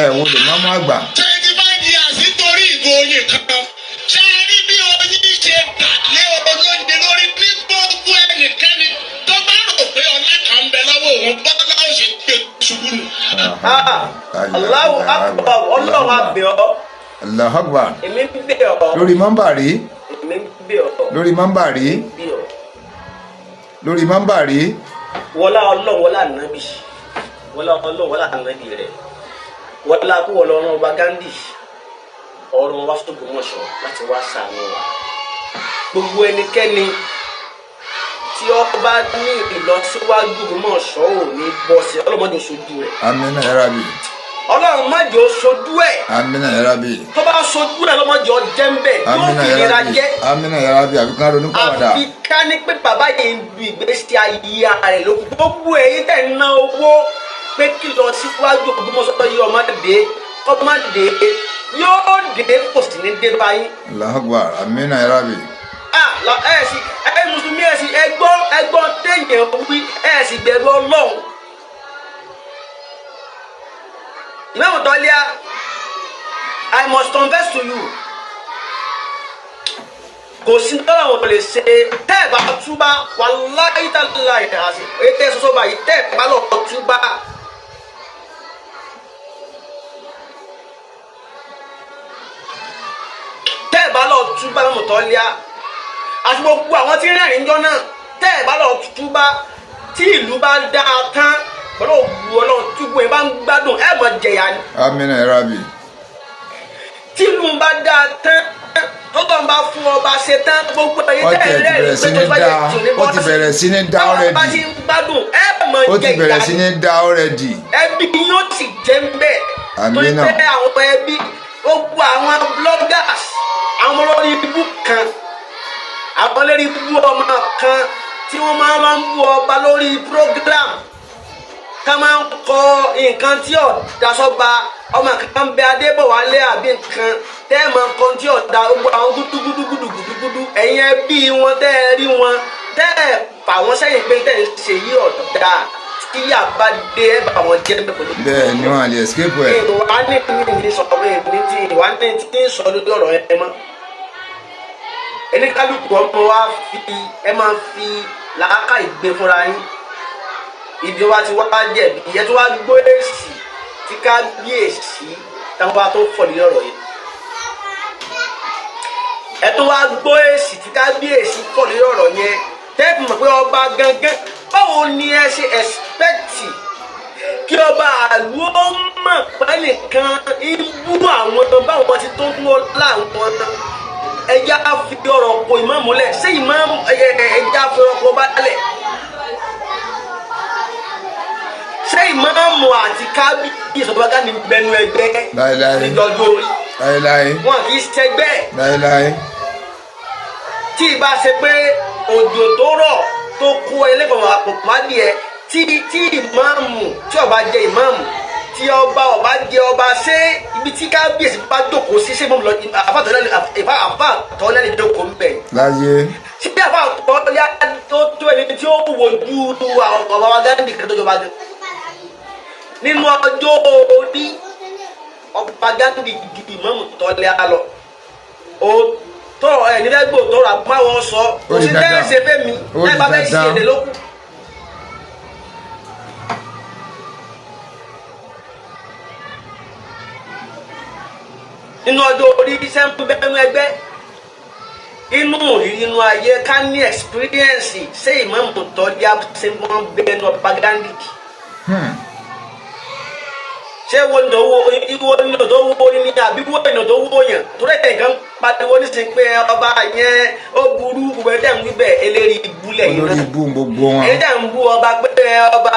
S2: ẹ wo lè má má gbà.
S3: 25 years nítorí ìgò oyin kan ṣe rí bí oyin ṣe dà lé olóyin lórí ní gbogbo ẹnikẹ́ni tó bá rò pé ọlá kan ń bẹ lọ́wọ́ òun bọ́lá ó ṣe gbé ṣubú nù.
S1: Allahu Akbar Ọlọ́run abẹ́ ọ.
S2: Allahu Akbar.
S1: èmi ń bẹ̀ ọ́.
S2: Lórí mọ́mbà rí.
S1: èmi ń bẹ̀ ọ́.
S2: Lórí mọ́mbà rí. Lórí mọ́mbà rí.
S1: wọlá Ọlọ́run wọlá ànábì wọlá Ọlọ́run wọlá ànábì rẹ̀ wọlá kó wọlá ọ̀run ọba Ghandi ọ̀run wa s'Ògbómọ̀ṣọ́ láti wá ṣàánú wa gbogbo ẹnikẹ́ni tí ọba ní ìlọsíwájú Ògbómọ̀ṣọ́ ò ní bọ́ sí ọlọ́mọdé oṣojú rẹ̀.
S2: Amina ya Rabbi.
S1: Ọlọ́run má jẹ́ oṣojú ẹ̀.
S2: Amina ya Rabbi.
S1: tó bá sojú rẹ̀ lọ́mọdé ọjẹ́ ń bẹ̀ yóò
S2: Amina
S1: fi
S2: ya
S1: nira
S2: Rabbi.
S1: jẹ́.
S2: Amina ya Rabbi. Àbí ká ronú pàwọ́dà.
S1: àfi ká ní pé bàbá yìí ń du ìgbésí ayé rẹ̀ lókun gbogbo èyí tẹ̀ ń ná owó pé kí lọ síwájú Ògbómọ̀ṣọ́ yìí ọmọ dé yóò dé kò sì ní dé báyìí.
S2: Allahu Akbar. Amina ya Rabbi.
S1: Mùsùlùmí ẹgbọ́n téèyàn wí sì bẹ̀rù Ọlọ́run. Imam Tọ́lá, I must confess to you. Kò sí tọ́lá wọn lè ṣe tẹ́ ẹ̀ bá túbá wallahi tallahi àti ètè ṣoṣo báyìí tẹ́ ẹ̀ bá lọ túbá. Tẹ́ ẹ̀ bá lọ túbá Imam Tọ́lá àti gbogbo àwọn tí ń rẹ́rìn jọ náà tẹ́ ẹ̀ bá lọ túbá tí ìlú bá dáa tán pẹ̀lú òwú Ọlọ́run tí gbogbo ẹ̀ bá ń gbádùn ẹ̀ mọ̀ jẹ̀yà ni.
S2: Amina ya Rabbi.
S1: tí ìlú bá dáa tán tọ́tọ̀ ń bá fún ọba ṣe tán gbogbo ẹ̀yẹ tẹ́ ẹ̀ rẹ́rìn pé tó bá yẹ kí òní bọ́
S2: ó ti bẹ̀rẹ̀ sí ní dá
S1: táwọn bá
S2: already.
S1: ti ń gbádùn ẹ̀ mọ̀
S2: Ó ti
S1: jẹ̀yà
S2: bẹ̀rẹ̀ sí
S1: ni.
S2: ní dá already.
S1: ẹbí yóò sì jẹ́ ń bẹ̀ torí
S2: Amina.
S1: pé àwọn ẹbí gbogbo àwọn bloggers àwọn olórí ibú kan àwọn olórí ibú ọmọ kan tí wọ́n máa ń bú ọba lórí program ká máa ń kọ nǹkan tí ọ̀dà sọ́ba ọmọ kan bẹ Adébọ̀wálé àbí nǹkan tẹ́ ẹ̀ máa ń kọ tí ọ̀dà gbogbo àwọn gúdúgúdúgúdúgúdú ẹ̀yin ẹbí wọn tẹ́ ẹ rí wọn tẹ́ ẹ fà wọ́n sẹ́yìn pé tẹ́ ẹ ṣe yí ọ̀dà tí yà bá dé ẹ bá wọn jẹ́ pẹ̀lú.
S2: Bẹ́ẹ̀ ni wọ́n á lè escape ẹ̀.
S1: ìwà ní sọ pé ìwà ní tí ń sọ lórí ọ̀rọ̀ ẹ mọ́ ẹnikálukú ọmọ wa ẹ máa fi làákà ìgbé fúnra yín ibi wa ti wá jẹ̀bi ìyẹn tó wá gbó èsì tí kábíyèsí táwọn bá tó fọ̀ ní ọ̀rọ̀ yìí ẹ tó wá gbọ́ èsì tí kábíyèsí fọ̀ ní ọ̀rọ̀ yẹn tẹ́ẹ̀fù mọ̀ pé ọba gangan báwo ni ẹ ṣe ẹ̀sìpẹ́kìtì kí ọba àlú ó mọ̀ pé nìkan ibú àwọn báwọn ti tó ń wọ láwọn ẹja fi ọ̀rọ̀ kò ìmáàmù lẹ̀ ṣé ìmáàmù ẹja fi ọ̀rọ̀ kò bá lẹ̀ ṣé ìmáàmù àti kábíyèsí ọba Ghandi bẹnu ẹgbẹ́ ìjọjọ orí wọn kì í ṣẹgbẹ́ tí ìbá ṣe pé òjò tó rọ̀ tó kó ẹlẹ́kọ̀ọ́ àpòpádìẹ tí ìmáàmù tí ọba jẹ ìmáàmù tí ọba jẹ ọba ṣé ibi tí kábíyèsí bá jókòó sí ṣé mọ́mú lọ àfàtọ́lẹ́ lè jókòó ń bẹ̀.
S2: láyé.
S1: ṣé àfàtọ́lẹ́ tó ẹni tí ó wojú ọba wa Ghandi kan tó jọba gan. nínú ọjọ́ orí ọba Ghandi gidi ìmáàmù tọ́lẹ́ á lọ. tọrọ ẹ nílẹ̀ gbò tọrọ àpáwọ̀ sọ kò sí bẹ́ẹ̀ ṣe fẹ́ mi ẹ bá bẹ́ẹ̀ ṣe èdè lókù. nínú ọjọ́ orí sẹ́ńpù bẹ́ẹ̀nu ẹgbẹ́ inú inú ayé ká ní experience ṣé ìmáàmù tọ́jú ṣe máa ń bẹ́ẹ̀nu ọba Ghandi. ṣé wo ní tó wó ní àbí wo ní tó wó yàn tó rẹ̀ nǹkan pariwo nísìnyí pé ọba yẹn ó burú gbogbo ẹ̀ dẹ̀ ń wí bẹ́ẹ̀ eléri ibú lẹ́yìn náà.
S2: olórí ibú gbogbo wọn.
S1: èyí dẹ̀ ń bú ọba pé ọba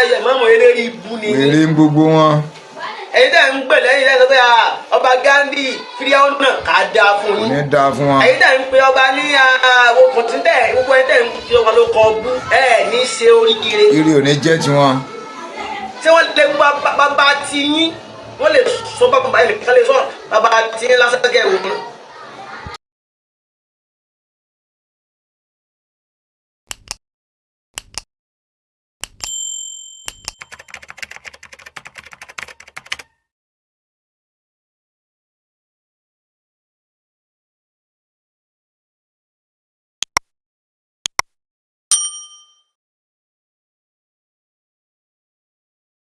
S1: ẹ̀yẹ ìmáàmù eléri ibú ni.
S2: èrè ń gbogbo wọn.
S1: èyí dẹ̀ ń gbè lẹ́yìn lẹ́sọ̀ pé ọba Ghandi fíríàwó náà kà á dáa fún yín.
S2: kò ní dáa fún wọn.
S1: èyí dẹ̀ ń pe ọba ní okùn tí dẹ̀ gbogbo ẹ̀ dẹ̀ ń fi ọba ló kọ bú ẹ̀ ní ṣe oríire.
S2: ire ò ní jẹ́ tiwọn.
S1: ṣé wọ́n lè gba bàbá tí yín wọ́n lè sọ bàbá yìí nìkan lè sọ bàbá tí yín lásán kẹ́ ẹ̀ wò ó.